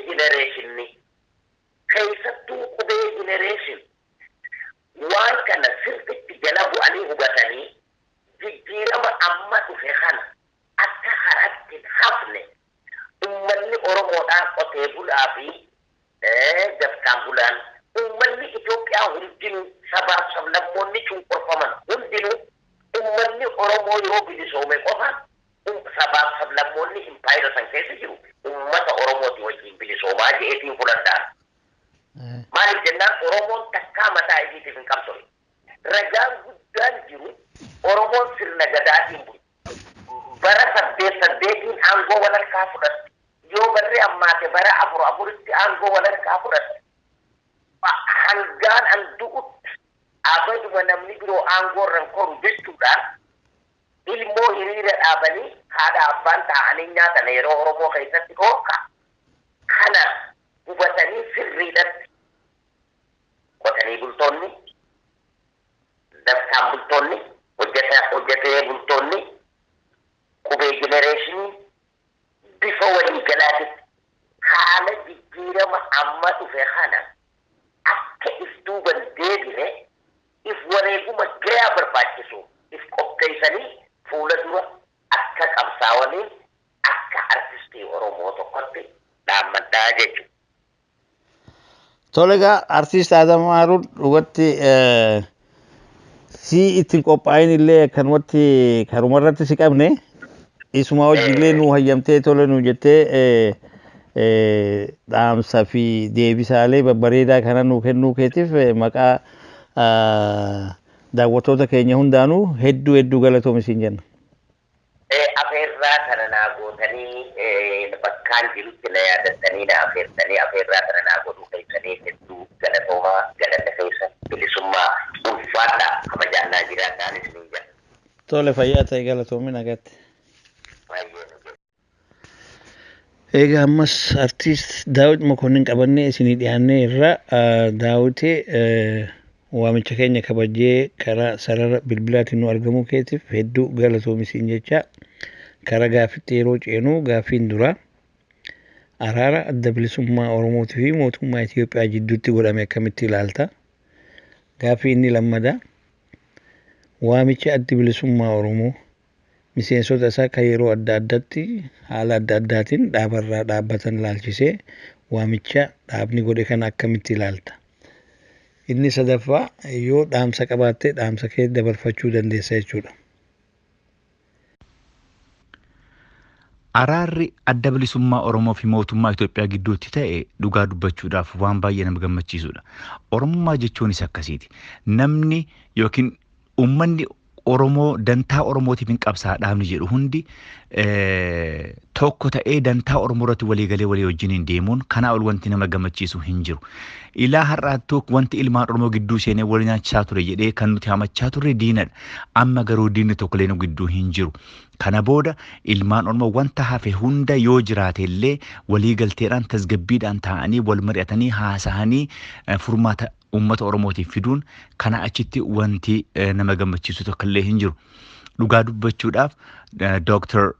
jenereeshin waan kana sirriitti jala bu'anii hubatanii jijjiirama amma dhufe kana akka haraatti hin hafne uummanni Oromoodhaa qotee bulaa fi dafkaan bulaan uummanni Itoophiyaa hundinuu sabaaf sablammoonni cunqurfaman hundinuu uummanni Oromoo yoo bilisoome qofa sabaaf sablammoonni impaayira san keessa jiru uummata Oromooti wajjin bilisoomaa je'eetiin fudhadhaan. Maaliif jennaan Oromoon takkaa mataa isiitiif hin qabsone. Ragaan guddaan jiru Oromoon sirna gadaatiin bulu. Bara 8 aangoo walharkaa fudhatte. Yoo barri ammaate bara 4 aangoo walharkaa fudhatte. Hangaan an du'utti abaduma namni biroo aangoo irraan koru jechuudhaan ilmoo hiriira dhaabanii haadha abbaan taa'anii nyaatan yeroo Oromoo keessatti dhooqa. Kana hubatanii sirriidhatti qotanii bultoonni, dafkaan bultoonni, hojjetee bultoonni, qubee jenereeshinii bifa waliigalaatitti haala jijjiirama amma dhufe kana akka if duuban deebine if wareeguma gayaa barbaachisu if qopheessanii fuula dura akka qabsaa'anii akka artistii Oromoo tokkotti dhaammadhaa jechuudha. Tole egaa artiist Adama Harun dhugatti si ittiin qophaa'in illee akkanumatti karuma irratti si qabne isuma hojiilee nu hayyamtee tole nu jettee dhaamsa fi deebisaalee babbareedaa kana nu kennuu keetiif maqaa daawwattoota keenya hundaanuu hedduu galatoomi siin jenna. Afeerraa kana naa gootanii bakkaan jirutti na yaadattanii na afeertanii afeerraa kana naa godhuu keessanii hedduu galatoomaa galanna keessa bilisummaa ulfaadha kabajannaa jiraadhaan isin jira. Tole fayyaa ta'e galatoomi nagaatti. Egaa ammas artiist Daawit Mokonin qabannee isinii dhiyaannee irra Daawitee waamicha keenya kabajee karaa sarara bilbilaatiin nu argamuu keetiif hedduu galatoomi jecha karaa gaaffiitti yeroo ceenu gaaffiin dura araara adda bilisummaa Oromootii fi mootummaa Itoophiyaa jidduutti godhame akkamitti ilaalta? Gaaffii inni lammadaa waamicha adda bilisummaa Oromoo miseensota isaa kan yeroo adda addaatti haala adda addaatiin dhaabarraa dhaabbatan ilaalchisee waamicha dhaabni godhe kana akkamitti ilaalta? Inni sadaffaa yoo dhaamsa qabaatte dhaamsa kee dabarfachuu dandeessa jechuudha. Araarri adda bilisummaa Oromoo fi mootummaa Itoophiyaa gidduutti ta'e dhugaa dubbachuudhaaf waan baay'ee nama gammachiisudha. Oromummaa jechuunis akkasiiti. Namni yookiin uummanni Oromoo dantaa Oromootiif hin qabsaa dhaabni jedhu hundi tokko ta'ee dantaa Oromoo irratti waliigalee walii wajjin deemuun kanaa ol wanti nama gammachiisu hin jiru. Ilaa har'aattuu wanti ilmaan Oromoo gidduu seenee wal nyaachisaa ture jedhee kan nuti hamachaa turre diinadha. Amma garuu diinni tokkollee nu gidduu hin jiru. Kana booda ilmaan Oromoo wanta hafe hunda yoo jiraate illee waliigalteedhaan tasgabbiidhaan taa'anii wal mari'atanii haasa'anii furmaata uummata Oromootiif fiduun kana achitti wanti nama gammachiisu tokkollee hin jiru. Dhugaa dubbachuudhaaf Dr.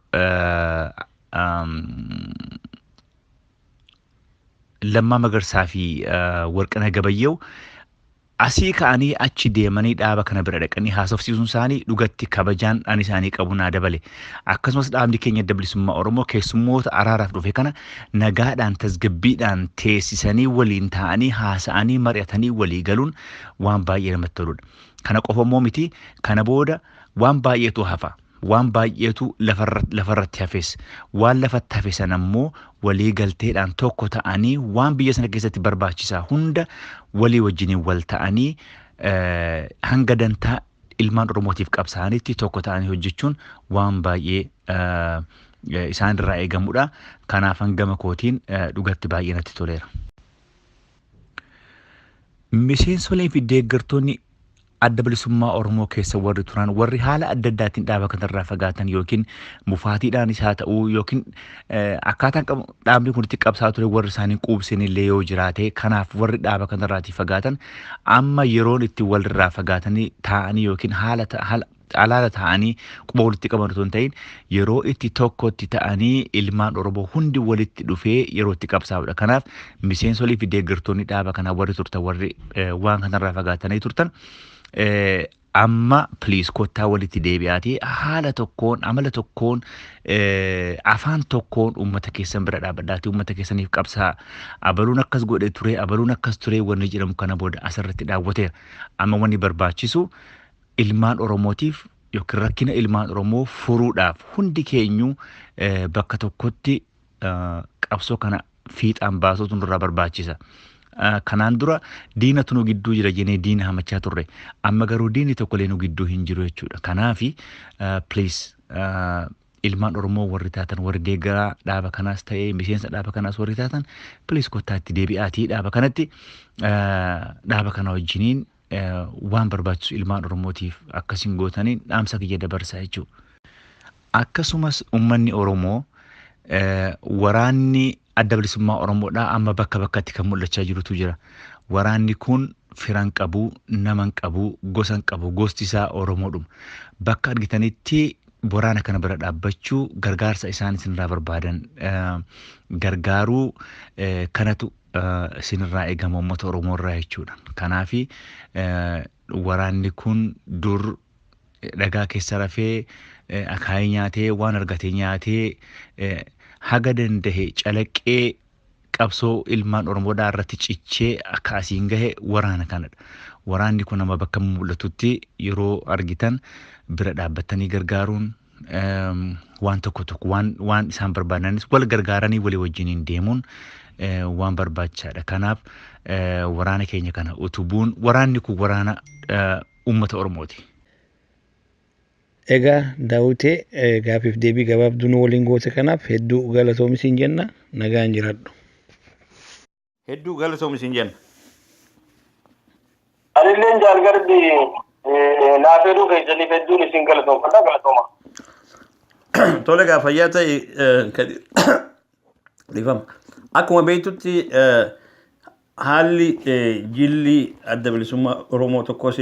Lammaa Magarsaa fi Warqinaa Gabayyew asii ka'anii achi deemanii dhaaba kana bira dhaqanii haasofsiisuun isaanii dhugatti kabajaan dhaan isaanii qabu naa dabale. Akkasumas dhaabni keenya adda bilisummaa Oromoo keessummoota araaraaf dhufe kana nagaadhaan tasgabbiidhaan teessisanii waliin taa'anii haasa'anii mari'atanii walii galuun waan baay'ee namatti toludha. Kana qofa immoo miti kana booda waan baay'eetu hafa. Waan baay'eetu lafarratti hafes waan lafatti hafe sana immoo walii galteedhaan tokko ta'anii waan biyya sana keessatti barbaachisaa hunda walii wajjiniin wal ta'anii hanga dantaa ilmaan Oromootiif qabsaa'anitti tokko ta'anii hojjechuun waan baay'ee isaan irraa eegamudha. Kanaaf hangama kootiin dhugatti baay'ee natti toleera. Miseensolee fi deeggartoonni adda bilisummaa Oromoo keessa warri turan warri haala adda addaatiin dhaaba kanarraa fagaatan yookiin mufaatiidhaanis haa ta'uu yookiin akkaataan dhaabni kun itti qabsaa ture warri isaanii quubseen illee yoo jiraate kanaaf warri dhaaba kanarraatii fagaatan amma yeroon itti walirraa fagaatanii taa'anii yookiin alaala ta'anii quba walitti qaban osoo hin ta'in yeroo itti tokkotti ta'anii ilmaan Oromoo hundi walitti dhufee yeroo itti qabsaa'udha. Kanaaf miseensolii fi deeggartoonni dhaaba kanaa warri turtan warri waan kanarraa fagaatanii turtan amma please kottaa walitti deebi'aatii haala tokkoon amala tokkoon afaan tokkoon uummata keessan bira dhaabbadhaatii uummata keessaniif qabsaa abaluun akkas godhe ture abaluun akkas ture wanni jedhamu kana booda asirratti dhaawwateera. Amma wanni barbaachisu ilmaan Oromootiif yookiin rakkina ilmaan Oromoo furuudhaaf hundi keenyu bakka tokkotti qabsoo kana fiixaan baasuutu nurraa barbaachisa. Kanaan dura diina nu gidduu jira jennee diina hamachaa turre amma garuu diinni tokkollee nu gidduu hin jiru jechuudha. Kanaafi please ilmaan Oromoo warri taatan warri deeggaraa dhaaba kanaas ta'ee miseensa dhaaba kanaas warri taatan please kottaa itti deebi'aatii dhaaba kanatti dhaaba kana wajjiniin waan barbaachisu ilmaan Oromootiif akkasiin gootanii dhaamsa kiyya dabarsaa jechuudha. Akkasumas uummanni Oromoo waraanni adda bilisummaa Oromoodhaa amma bakka bakkatti kan mul'achaa jirutu jira. Waraanni kun firan qabu, naman qabu, gosan qabu, gosti isaa Oromoodhuma. Bakka argitanitti waraana kana bira dhaabbachuu gargaarsa isaan isinirraa barbaadan gargaaruu kanatu isinirraa eegama uummata Oromoo irraa jechuudha. Kanaafi waraanni kun dur dhagaa keessa rafee akaayii nyaatee waan argate nyaatee haga dandahe calaqqee qabsoo ilmaan Oromoodhaa irratti cichee akka asiin gahe waraana kanadha. Waraanni kun nama bakka mul'atutti yeroo argitan bira dhaabbatanii gargaaruun waan tokko waan isaan barbaadanis wal gargaaranii walii wajjiniin deemuun waan barbaachisaadha. Kanaaf waraana keenya kana utubuun waraanni kun waraana uummata Oromooti. Egaa Dawitee gaafiif deebii gabaabduu nu waliin goote kanaaf hedduu galatoomi siin jenna nagaan jiraadhu. Hedduu galatoomi siin jenna. Anilleen jaalgarbi naafeduu keessaniif hedduun isin galatoomfadha galatooma. Tole gaa fayyaa ta'e Kadir. Akkuma beektutti haalli jilli adda bilisummaa Oromoo tokkos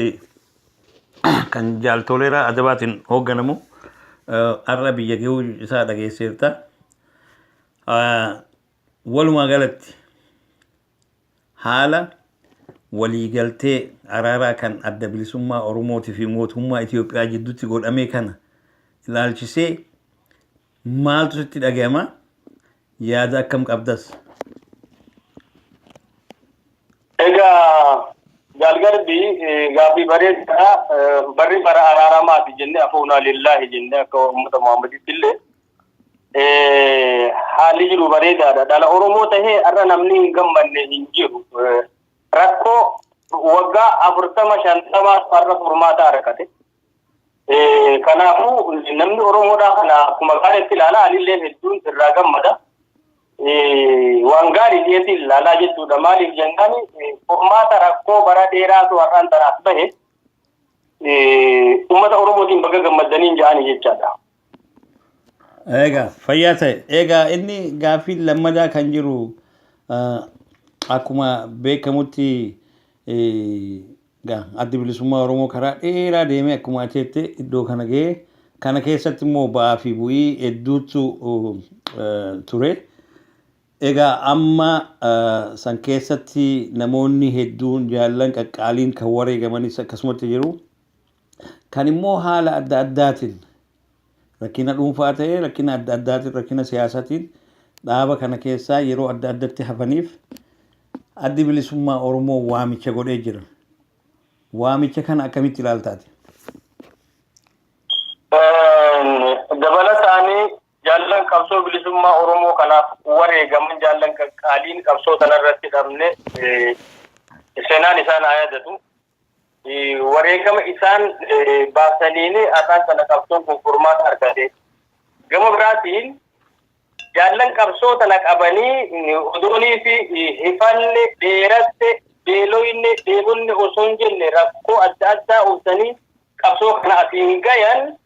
kan jaaltoleera adabaatiin hoogganamu har'a biyya gahuu isaa dhageesseerta. Walumaa galatti haala waliigaltee araaraa kan adda bilisummaa Oromootii fi mootummaa Itoophiyaa jidduutti godhame kana ilaalchisee maaltu sitti dhagahama? Yaada akkam qabdas? Egaa jalgarbi gaaffii bareedaa barri bara araaramaati jennee afuunaa lillahi jennee akka uummata Muhammaditti illee haalli jiru bareedaadha. Dhala Oromoo tahee har'a namni hin gammanne hin jiru. Rakkoo waggaa 40-50 har'a furmaata argate. Kanaafuu namni Oromoodhaa kana akkuma gaariitti ilaalaa anillee hedduun irraa gammada. Waan gaarii dhiyeetti ilaalaa jechuudha. Maaliif jennaan furmaata rakkoo bara dheeraatu har'aan tanaaf bahe uummata Oromootiin baga gammadanii ja'anii jechaadha. Egaa fayyaa ta'e. Egaa inni gaaffii lammadaa kan jiru akkuma beekamutti adda bilisummaa Oromoo karaa dheeraa deemee akkuma acheette iddoo kana ga'ee kana keessatti immoo ba'aa fi bu'ii hedduutu ture. Egaa amma san keessatti namoonni hedduun jaallan qaqqaaliin kan wareegamanis akkasumatti jiru. Kan immoo haala adda addaatiin rakkina dhuunfaa ta'ee rakkina adda addaatiin rakkina siyaasaatiin dhaaba kana keessaa yeroo adda addatti hafaniif addi bilisummaa Oromoo waamicha godhee jira. Waamicha kana akkamitti ilaaltaati? Dabalataan jaallan qabsoo bilisummaa Oromoo kanaaf wareegaman jaallan qaqqaaliin qabsoo sanarratti dhabne seenaan isaan haa yaadatu. Wareegama isaan baasaniin har'aan sana qabsoon kun furmaata argate. Gama biraatiin jaallan qabsoo tana qabanii odoonii fi hifanne dheeratte beeloyne deebonne osoo hin jenne rakkoo adda addaa uumsanii qabsoo kana asiin gayan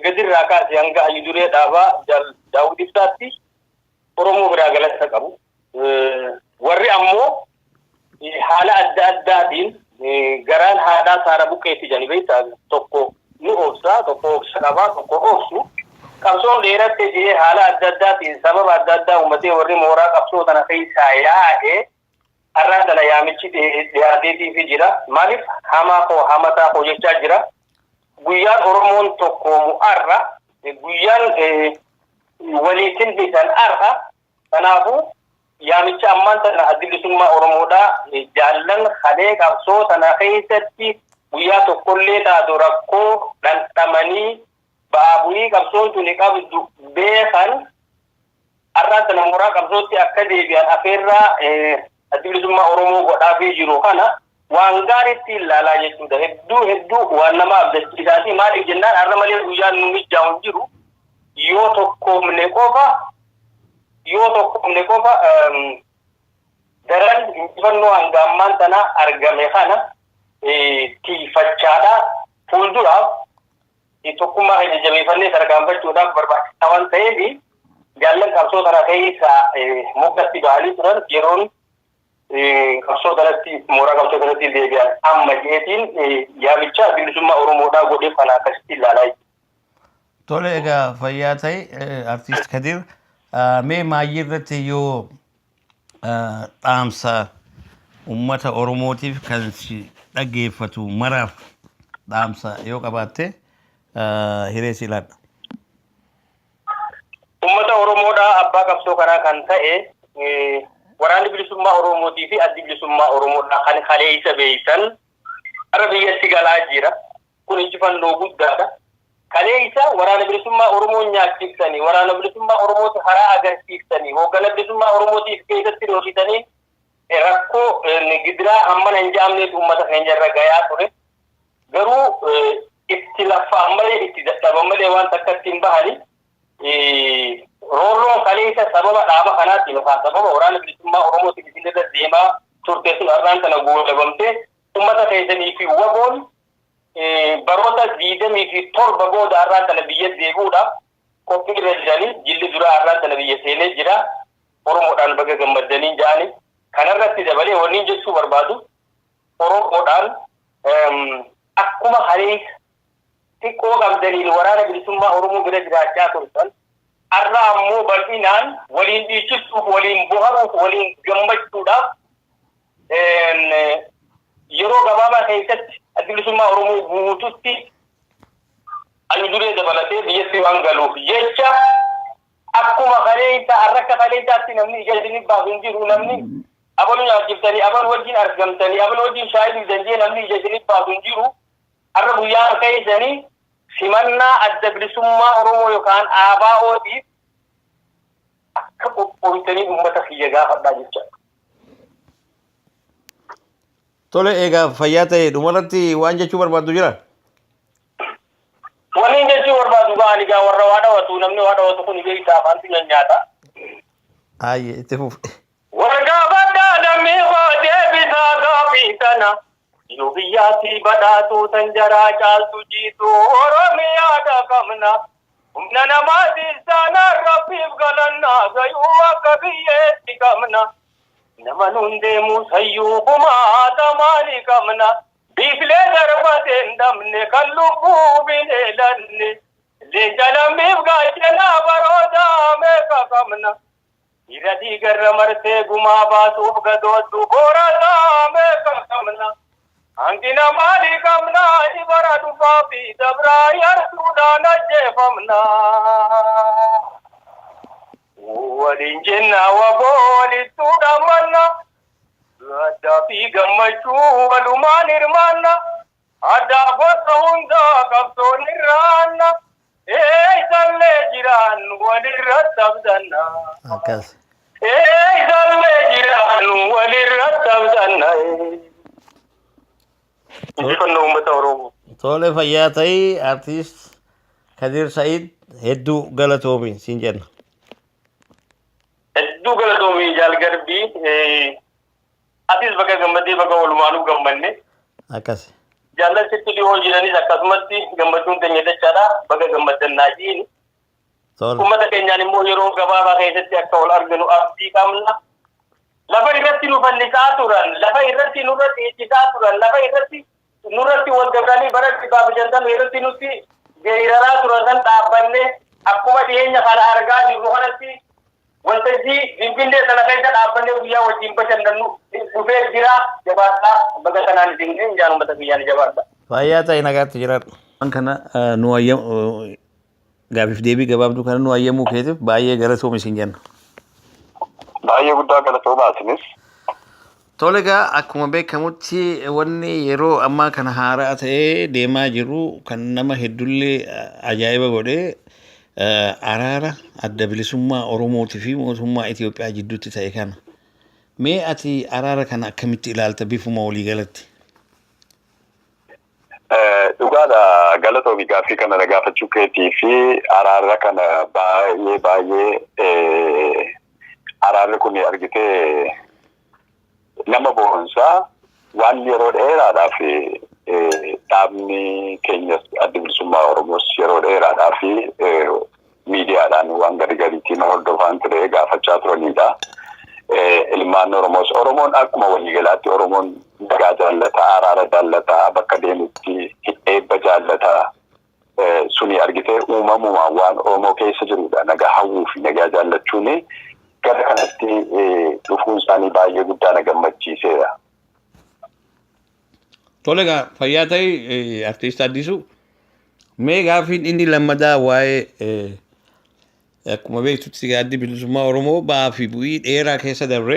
gadirraa kaasee hanga hayyuduree dhaabaa Daawitiitti Oromoo biraa galata qabu. Warri ammoo haala adda addaatiin garaan haadhaa saara buqqeetti jedhanii beektaa tokko ni obsaa tokko obsa qabaa tokko obsu qabsoon dheeratte jedhee haala adda addaatiin sababa adda addaa uummatee warri mooraa qabsoo tana keessaa yaa'ee har'aan tana yaamichi dhiyaateetiif jira. Maaliif hamaa koo hamataa koo jechaa jira. Guyyaan Oromoon tokko mu'arra guyyaan waliitiin bitan ar'a. Kanaafuu yaamicha ammaan tana adda bilisummaa Oromoodhaa jaallan halee qabsoo tana keessatti guyyaa tokkollee taatu rakkoo dhandhamanii ba'aa bu'ii qabsoon tuni qabdu beekan har'aan tana mooraa qabsootti akka deebi'an afeerraa adda bilisummaa Oromoo godhaafii jiru kana waan gaariitti ilaalaa jechuudha. Hedduu waan nama abdachiisaati. Maaliif jennaan har'a malee guyyaan nu mijaa'u hin jiru. Yoo tokkoomne qofa daran injifannoo hanga ammaan tana argame kana tiifachaadha. Fuulduraaf tokkummaa keenya jabeeffannee tarkaanfachuudhaaf barbaachisaa waan ta'eef jaallan qabsoo kana keessaa mukkatti ba'anii turan yeroon qabsoo kanatti mooraa qabsoo kanatti deebi'an amma jeetiin yaamicha bilisummaa Oromoodhaa godheef kana akkasitti ilaalaa jiru. Tole egaa fayyaa ta'e artiist Kadir mee maayii irratti yoo dhaamsa uummata Oromootiif kan si dhaggeeffatu maraaf dhaamsa yoo qabaatte hiree si laadha. Uummata Oromoodhaa abbaa qabsoo kanaa kan ta'e waraanni bilisummaa Oromootii fi addi bilisummaa Oromoodhaa kan halee isa beeysan har'a biyyatti galaa jira. Kun injifannoo guddaadha. Kalee isa waraana bilisummaa Oromoo nyaachifsanii waraana bilisummaa Oromooti haraa agarsiiftanii hoggana bilisummaa Oromootiif keessatti dhoofitanii rakkoo gidiraa hammana hin jaamneef uummata keenya irra gayaa ture. Garuu itti laffaan malee itti dadhaban malee waan takkatti hin bahani. Roorroon kalee isa sababa dhaaba kanaatiin yookaan sababa waraana bilisummaa Oromootiif isin irra deemaa turte sun har'aan sana goolabamtee uummata keessanii fi waboon baroota 27 booda har'aan tana biyya deebi'uudhaaf qophii irra jiranii jilli duraa har'aan tana biyya seenee jira. Oromoodhaan baga gammadanii ja'anii kanarratti dabalee wanni jechuu barbaadu Oromoodhaan akkuma halee xiqqoo qabdaniin waraana bilisummaa Oromoo bira jiraachaa turtan har'a ammoo bal'inaan waliin dhiichisuuf waliin boharuuf waliin gammachuudhaaf yeroo gabaabaa keessatti adda bilisummaa Oromoo guututti duree dabalatee biyyatti waan galuuf jecha akkuma kaleessa harka kaleessaatti namni ijaajiin baaf hin jiru namni abaluu nyaachiftanii abaluu wajjin argamtanii abaluu wajjin shaayii dandee namni ijaajiin baaf hin jiru har'a guyyaa keessanii simannaa adda bilisummaa Oromoo yookaan ABO'tiif akka qophoomtanii uummata kiyya gaafadhaa jecha. Tole egaa fayyaa ta'e dhumarratti waan jechuu barbaaddu jira? Waliin jechuu barbaadu ga'anii gaa warra waa dhawatu namni waa dhawatu kun beektaa afaanti nyaata. Aayye itti fuuf. Warga baddaa namni hoodee bitaa gaafii kana yoo biyyaatti badhaatu tan jaraa caaltu jiitu Oromiyaa dhaqabna. Humna namaatiif saanaan rabbiif galannaa gayuu akka biyyeetti qabna. Nama nuun deemu sayyuu kumaata maali qabna. Biiflee darbateen damne kan lubbuu bineelanne leenca lammiif gaachanaa baroodaa meeqa qabna. Dhiira diigarra marsee gumaa baasuuf gadooddu boorataa meeqa qabna. Hanqina maalii qabna ibara dhufaa fi dabraa yarsuudhaan ajjeefamna. Waliin jennaa waboo walittuu dhammanna. Addaa fi gammachuu walumaan hirmaanna addaa gosa hundaa qabsoon irraanna isallee jiraan walirratti abdanna. Isallee jiraan walirratti abdanna. Injifannoo uummata Oromoo. Tole fayyaa ta'ii artiist Kadir Said hedduu galatoomi siin jenna. Hedduu galatoomi jaalgarbii. Atis bakka gammadee bakka walumaanuu gammanne. Akkas. Jaallatatti dhiyoo jiranis akkasumatti gammachuun keenya dachaadha bakka gammadannaa jiini. Uummata keenyaan immoo yeroo gabaabaa keessatti akka wal arginu abdii qabna. Lafa irratti nu fannisaa turan, lafa irratti nurratti iccisaa turan, lafa irratti nurratti wal gabranii baratti baabijantan irratti nutti geeraraa turan kan dhaabbanne akkuma dhiyeenya kana argaa jirru kanatti waltajjii Finfinnee sana keessa dhaabbanne guyyaa wajjin bashannannu dhufee jira jabaadhaa bakka kanaan isin jaan uummata biyyaan jabaadha. Fayyaa ta'e nagaatti jiraadha. Waan kana nu ayyamu gaafiif deebii gabaabduu kana nu ayyamuu keetiif baay'ee galatoomi isin jenna. Baay'ee guddaa galatoomaa isinis. Tole egaa akkuma beekamutti wanni yeroo ammaa kana haaraa ta'ee deemaa jiru kan nama heddullee ajaa'iba godhee araara adda bilisummaa Oromootii fi mootummaa Itoophiyaa jidduutti ta'e kana. Mee ati araara kana akkamitti ilaalta bifuma waliigalatti? Dhugaadha galatoomi gaaffii kana gaafachuu keetii fi araara kana baay'ee araarri kun argitee nama boonsaa waan yeroo dheeraadhaaf dhaabni keenya adda bilisummaa Oromoos yeroo dheeraadhaaf miidiyaadhaan waan gargariitiin hordofaan ture gaafachaa turanidha. Ilmaan Oromoon akkuma waliigalaatti Oromoon nagaa jaallataa, araara jaallataa, bakka deemutti eebba jaallataa suni argitee uumamumaan waan Oromoo keessa jirudha. Nagaa hawwuu fi nagaa jaallachuun gara kanatti dhufuun isaanii baay'ee guddaa na gammachiiseera. Tole egaa fayyaa ta'e artiist Addisuu mee gaaffiin inni lammadaa waa'ee akkuma beektutti addi bilisummaa Oromoo ba'aa fi bu'ii dheeraa keessa dabre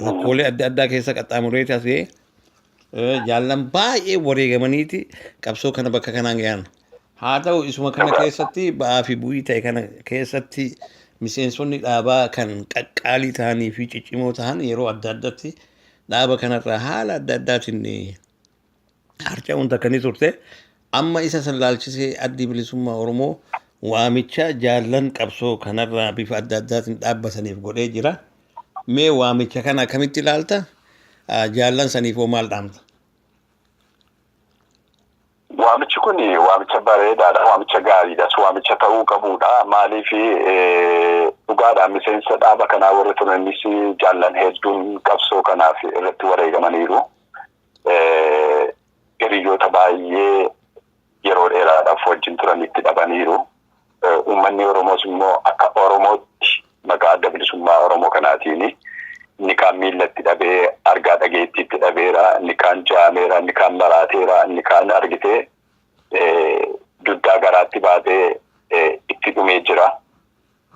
rakkoolee adda addaa keessa qaxxaamuree taasisee jaallan baay'ee wareegamaniiti qabsoo kana bakka kanaan gahan. Haa ta'u isuma kana keessatti ba'aa fi bu'ii ta'e kana keessatti miseensonni dhaabaa kan qaqqaalii ta'anii fi ciccimoo ta'an yeroo adda addaatti dhaaba kanarraa haala adda addaatiin harca'uun takka ni turte. Amma isa sallaalchisee addi bilisummaa Oromoo waamicha jaallan qabsoo kanarraa bifa adda addaatiin dhaabbataniif godhee jira. Mee waamicha kana akkamitti ilaalta? Jaallan saniif hoo maal dhaamta? Waamichi kun waamicha bareedaadha, waamicha gaariidha, waamicha ta'uu qabudha. Maaliif dhugaadhaan miseensa dhaaba kanaa warri turanis jaallan hedduun qabsoo kanaaf irratti wareegamaniiru. Hiriyoota baay'ee yeroo dheeraadhaaf wajjin turanitti dhabaniiru. Uummanni Oromoos immoo akka Oromootti maqaa adda bilisummaa Oromoo kanaatiin inni kaan miillatti dhabee argaa dhageettiitti dhabeera, inni kaan jaameera, inni kaan maraateera, inni kaan argitee duddaa garaatti baatee itti dhumee jira.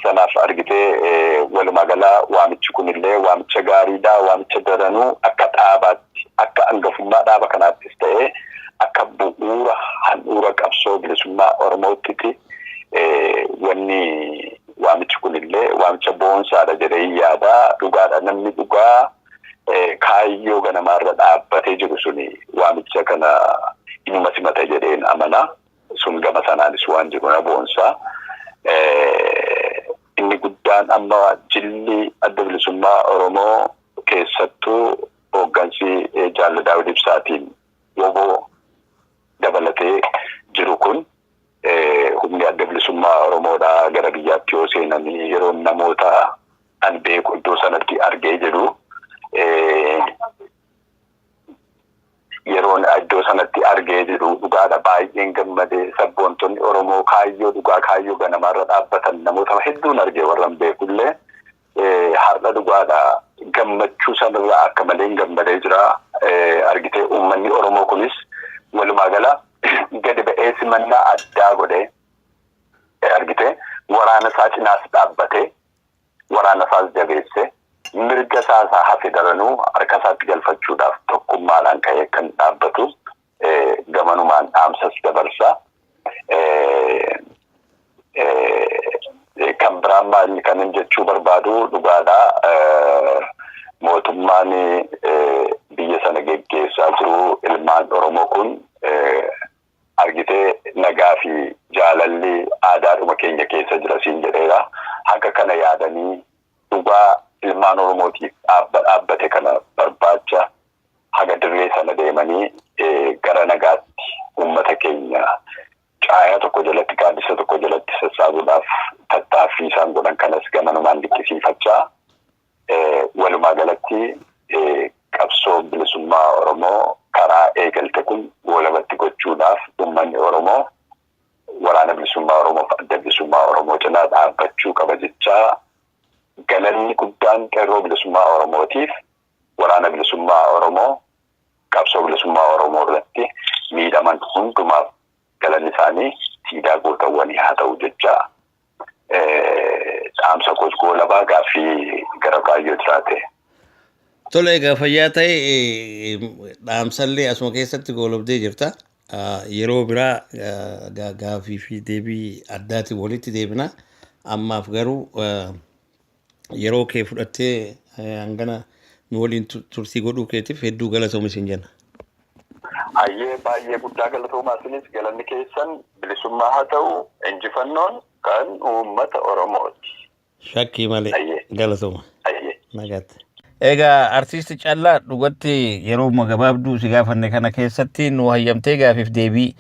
Sanaaf argitee walumaa galaa waamichi kunillee waamicha gaariidha. Waamicha daranuu akka dhaabaatti akka hangafummaa dhaaba kanaattis ta'ee akka bu'uura handhuura qabsoo bilisummaa Oromootti wanni waamichi kunillee waamicha boonsaadha jedhee yaada. Dhugaadha namni dhugaa kaayyoo ganamaarra dhaabbatee jiru suni waamicha kana inuma simata jedheen amana. Sun gama sanaanis waan jiru na boonsaa. Inni guddaan amma jilli adda bilisummaa Oromoo keessattuu hooggansi Jaalala Daawit Ibsaatiin woboo dabalatee jiru kun humni adda bilisummaa Oromoodhaa gara biyyaatti yoo seenanii yeroo namoota an beeku iddoo sanatti argee jedhu yeroon iddoo sanatti argee jiru dhugaadha baay'een gammadee sabboontonni Oromoo kaayyoo dhugaa kaayyoo ganamaarra dhaabbatan namoota hedduun argee warran beekullee har'a dhugaadha gammachuu sanarraa akka malee gammadee jira. Argitee uummanni Oromoo kunis walumaa gala gadi ba'ee simannaa addaa godhee argitee waraana isaa cinaas dhaabbatee waraana isaas jabeessee mirga isaa hafe daranuu harka isaatti galfachuudhaaf tokkummaadhaan ka'ee kan dhaabbatu gamanumaan dhaamsas dabarsa. Kan biraan maalli kanin jechuu barbaadu dhugaadha. Mootummaan biyya sana geggeessaa jiru ilmaan Oromoo kun argitee nagaa fi jaalalli aadaadhuma keenya keessa jira siin jedheera. Akka kana yaadanii dhugaa ilmaan Oromootiif dhaabbate kana barbaacha haga dirree sana deemanii gara nagaatti uummata keenya caayaa tokko jalatti gaaddisa tokko jalatti sassaabuudhaaf tattaaffii isaan godhan kanas gamanumaan dinqisiifachaa walumaa galatti qabsoo bilisummaa Oromoo karaa eegalte kun walabatti gochuudhaaf uummanni Oromoo waraana bilisummaa Oromoo fi adda bilisummaa Oromoo cinaa dhaabbachuu qaba jechaa galanni guddaan qeerroo bilisummaa Oromootiif waraana bilisummaa Oromoo qabsoo bilisummaa Oromoo irratti miidhaman hundumaaf galanni isaanii siidaa gootawwanii haa ta'u jechaa dhaamsa goolabaa gaaffii gara kaayyoo jiraate. Tole egaa fayyaa ta'e dhaamsallee asuma keessatti goolabdee jirta. Yeroo biraa gaaffii fi deebii addaatiin walitti deebina. Ammaaf garuu yeroo kee fudhattee hangana nu waliin turtii godhuu keetiif hedduu galatoomi siin jenna. Ayyee baay'ee guddaa galatoomaa isinis galanni keessan bilisummaa haa ta'u injifannoon kan uummata Oromooti. Shakkii malee galatooma. Ayyee. Nagaatti. Egaa artisti Callaa dhugatti yeroo gabaabduu si gaafanne kana keessatti nu hayyamtee gaafiif deebii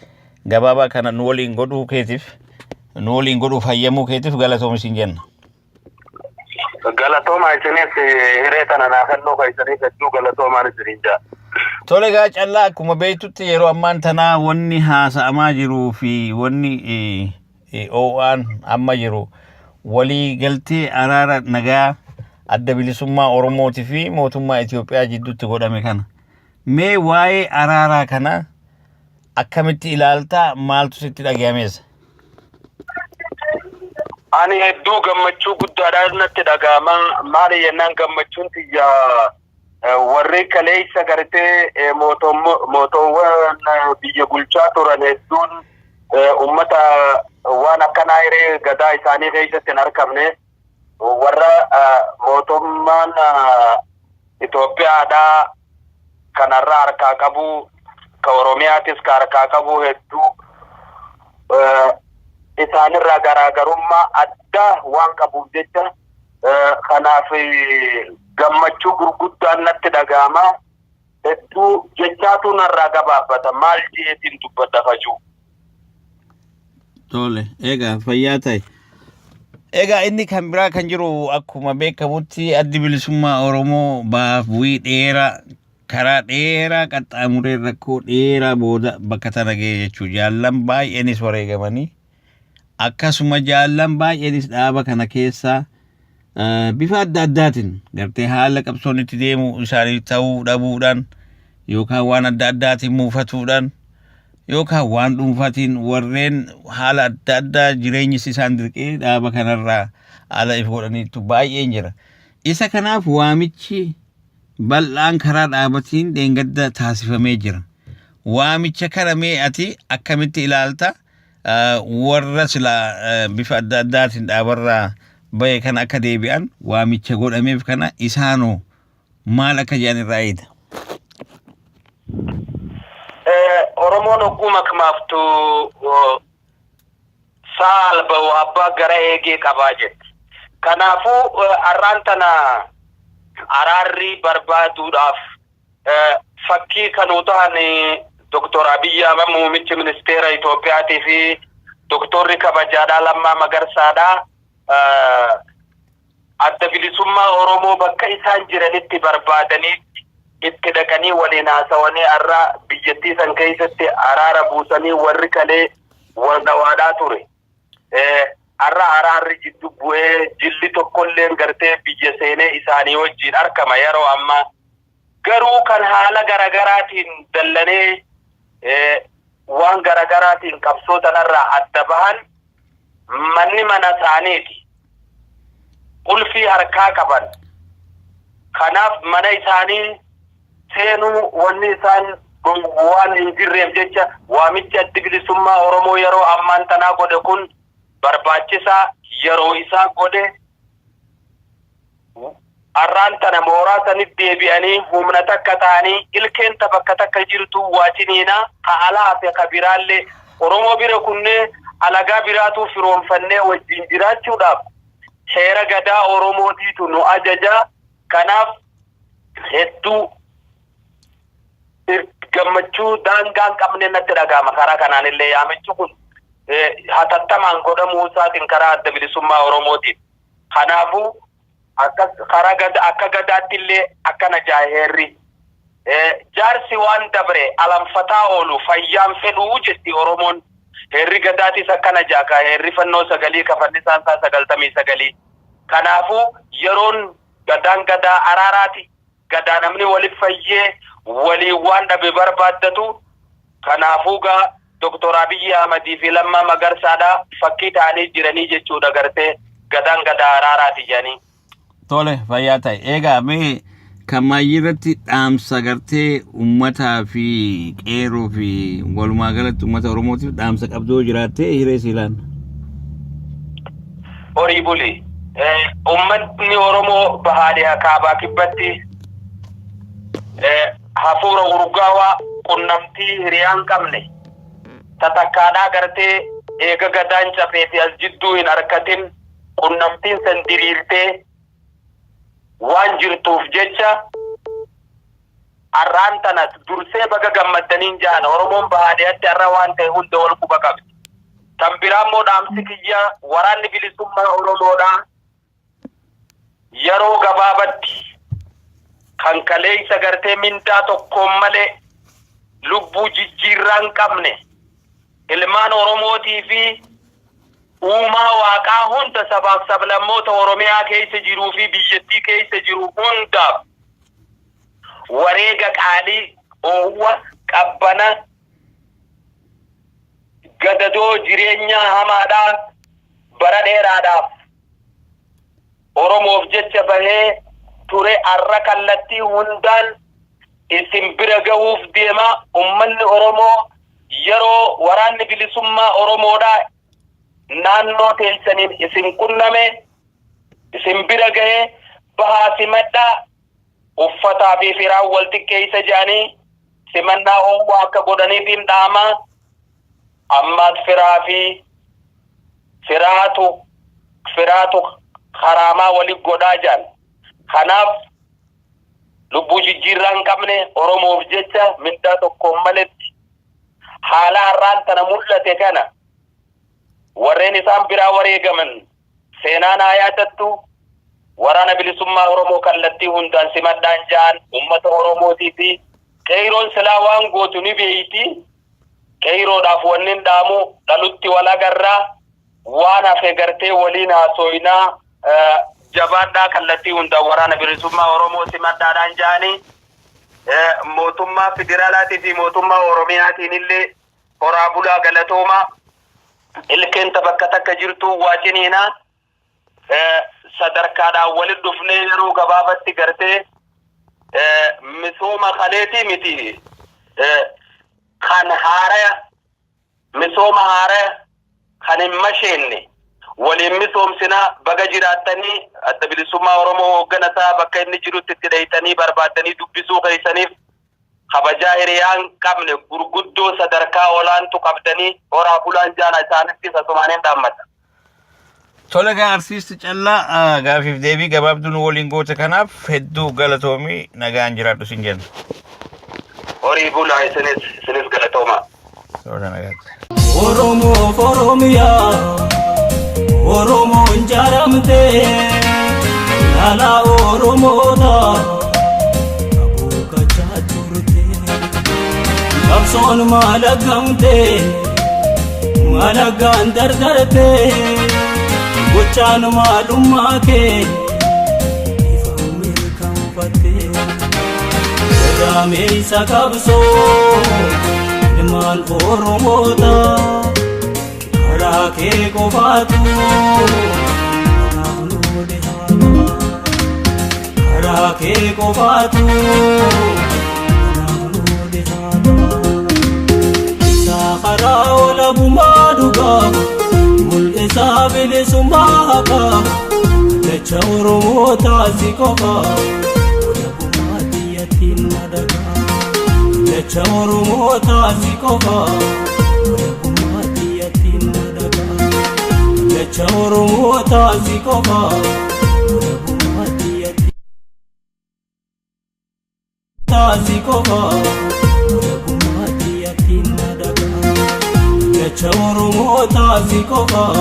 gabaabaa kana nu waliin godhuuf hayyamuu keetiif galatoomi siin jenna. Galatooma isinis hiree tana naafannoo keessaniif hedduu galatoomaan isiniin jaa. Tole egaa Callaa akkuma beektutti yeroo ammaan tanaa wanni haasa'amaa jiruu fi wanni OAN amma jiru walii galtee araara nagaa adda bilisummaa Oromootii fi mootummaa Itoophiyaa jidduutti godhame kana. Mee waa'ee araaraa kana akkamitti ilaaltaa maaltu sitti dhagahameessa? Ani hedduu gammachuu guddaadhaan natti dhagahama. Maali jennaan gammachuun tiyyaa warri kaleessa gartee mootummaan biyya bulchaa turan hedduun ummata waan akkanaa hiree gadaa isaanii keessatti hin argamne warra mootummaan Itoophiyaadhaa kanarraa harkaa qabu ka Oromiyaatis ka harkaa qabu hedduu isaanirraa garaagarummaa addaa waan qabuuf jecha kanaaf gammachuu gurguddaan natti dhagahama. Hedduu jechaatu narraa gabaabbata maal jeetiin dubbata fajuu. Tole egaa fayyaa ta'e Egaa inni kan biraa kan jiru akkuma beekamutti addi bilisummaa Oromoo baaf bu'ii dheeraa karaa dheeraa qaxxaamuree rakkoo dheeraa booda bakka tana ga'e jechuu jaallan baay'eenis wareegamanii akkasuma jaallan baay'eenis dhaaba kana keessaa bifa adda addaatiin gartee haala qabsoon itti deemu isaanii ta'uu dhabuudhaan yookaan waan adda addaatiin muufatuudhaan yookaan waan dhuunfaatiin warreen haala adda addaa jireenyis isaan dirqee dhaaba kanarraa ala if godhaniitu baay'een jira. Isa kanaaf waamichi bal'aan karaa dhaabatiin dheengadda taasifamee jira. Waamicha kana mee ati akkamitti ilaalta warra sila bifa adda addaatiin dhaabarraa bahe kan akka deebi'an waamicha godhameef kana isaanoo maal akka jedhan irraa eeda? Oromoon ogguma kamaaftu saalba abbaa gara eegee qabaa jetti. Kanaafuu arraan tana araarri barbaaduudhaaf fakkii kanuu ta'an Dr. Abiy Ahmed muummichi ministeera Itoophiyaatii fi Doktorri kabajaadhaa Lammaa Magarsaadhaa adda bilisummaa Oromoo bakka isaan jiranitti barbaadanii itti dhaqanii waliin haasawanii arra biyyattii san keessatti araara buusanii warri kalee waldawaadhaa ture. Arra araarri jiddu bu'ee jilli tokkolleen gartee biyya seenee isaanii wajjin argama yeroo ammaa. Garuu kan haala garagaraatiin dallanee waan garagaraatiin qabsoo tanarraa adda bahan manni mana isaaniiti. Ulfii harkaa qaban. Kanaaf mana isaanii seenuu wanni isaan waan hin jirreef jecha waamichi addi bilisummaa Oromoo yeroo ammaan tanaa godhe kun barbaachisaa yeroo isaa godhe arraan tana mooraa sanitti deebi'anii humna takka ta'anii ilkeen bakka takka jirtu waaciniina haalaa fi kabiraallee Oromoo bira kunnee alagaa biraatu firoonfannee wajjin jiraachuudhaaf seera gadaa Oromootiitu nu ajaja. Kanaaf hedduu gammachuu daangaan qabne natti dhaga'ama karaa kanaan illee yaamichi kun hatattamaan godhamuu isaatiin karaa adda bilisummaa Oromootiin. Kanaafuu akka gadaatti illee akkana jaaheerri jaarsi waan dabre alanfataa oolu fayyaan fedhuu jetti Oromoon. Herri gadaatis akkana jaaka herri fannoo sagalii kafannisaan isaa 99. Kanaafuu yeroon gadaan gadaa araaraati. Gadaa namni waliif fayyee walii waan dhabe barbaaddatu. Kanaafuu gaa Dr. Abiy Ahmed fi Lammaa Magarsaadhaa fakkii ta'anii jiranii jechuudha gartee gadaan gadaa araaraati jedhanii. Tole fayyaa ta'e. Egaa mee kan maayyii irratti dhaamsa gartee uummataa fi qeerroo fi walumaa galatti uummata Oromootiif dhaamsa qabdoo jiraattee hiree siilaan. Horii buli. Uummatni Oromoo bahaadhiyaa kaabaa kibbatti hafuura urgaawaa qunnamtii hiriyaan qabne tatakkaadhaa gartee eega gadaan cabee fi as jidduu hin argatin qunnamtiin san diriirtee waan jirtuuf jecha arraan tana dursee baga gammaddaniin jaan Oromoon bahaadhiyaatti arra waan ta'e hunda wal quba qabdi. Tan biraammoo dhaamsi kiyya waraanni bilisummaa Oromoodhaa yeroo gabaabatti kan kaleessa gartee mindaa tokkoon malee lubbuu jijjiirraan qabne ilmaan Oromootii fi uumaa waaqaa hunda sabaaf sablammoota Oromiyaa keessa jiruu fi biyyattii keessa jiru hundaaf wareega qaalii oowwa qabbana gadadoo jireenya hamaadhaa bara dheeraadhaaf Oromoof jecha bahee ture arra kallattii hundaan isin bira gahuuf deema. Uummanni Oromoo yeroo waraanni bilisummaa Oromoodhaa naannoo teessaniin isin qunname isin bira gahee bahaa simadhaa uffataa fi firaan wal xiqqeessa jedhanii simannaa oowwaa akka godhaniitiin dhaamaa ammaas firaa fi firaatu haraamaa waliif godhaa jaan. Kanaaf lubbuu jijjiirraan qabne Oromoof jecha mindaa tokkoon maletti haala har'aan tana mul'ate kana warreen isaan biraa wareegaman seenaan haa yaadattu waraana bilisummaa Oromoo kallattii hundaan simadhaan ja'an uummata Oromootii fi qeeroon silaa waan gootu ni beeyti. Qeeroodhaaf wannin dhaamu dhalutti wal agarraa waan hafe gartee waliin haasoyinaa jabaadhaa kallattii hundaan waraana bilisummaa Oromoo simadhaadhaan ja'anii mootummaa federaalaatii fi mootummaa Oromiyaatiin illee horaa bulaa galatoomaa ilkeenta bakka takka jirtu waajiniinaa sadarkaadhaan walitti dhufnee yeroo gabaabatti gartee misooma kaleetii miti kan haaraya misooma haaraya kan hin masheenne waliin misoomsina baga jiraattanii adda bilisummaa Oromoo hoogganataa bakka inni jirutti itti dheeytanii barbaaddanii dubbisuu keessaniif kabajaa hiriyaan qabne gurguddoo sadarkaa olaantu qabdanii horaa bulaan jaana isaanitti sasumaaneen dhaammata. Tole egaa artiist Callaa gaafiif deebii gabaabduu nu waliin goote kanaaf hedduu galatoomii nagaan jiraadhu sin jenna. Horii bulaa isinis galatoomaa. Soora nagaatti. Oromoof Oromiyaa Oromoon jaaramtee laalaa Oromoota abuukachaa turtee qabsoon maalagamtee maalagaan dardartee gochaan maalummaa kee ifa mirkanfattee Dameessa qabsoo ilmaan Oromoota karaa kee qofaatu naannoo deemaa karaa kee qofaatu naannoo deemaa isaa karaa olabumaa dhugaa mul'isa bilisummaa haqaa jecha Oromoota si qofaa. Jecha Oromoota si qofaa Oromooti yatiin madagaa jecha Oromoota si qofaa Oromooti yatiin si qofaa Oromooti yatiin madagaa jecha Oromoota si qofaa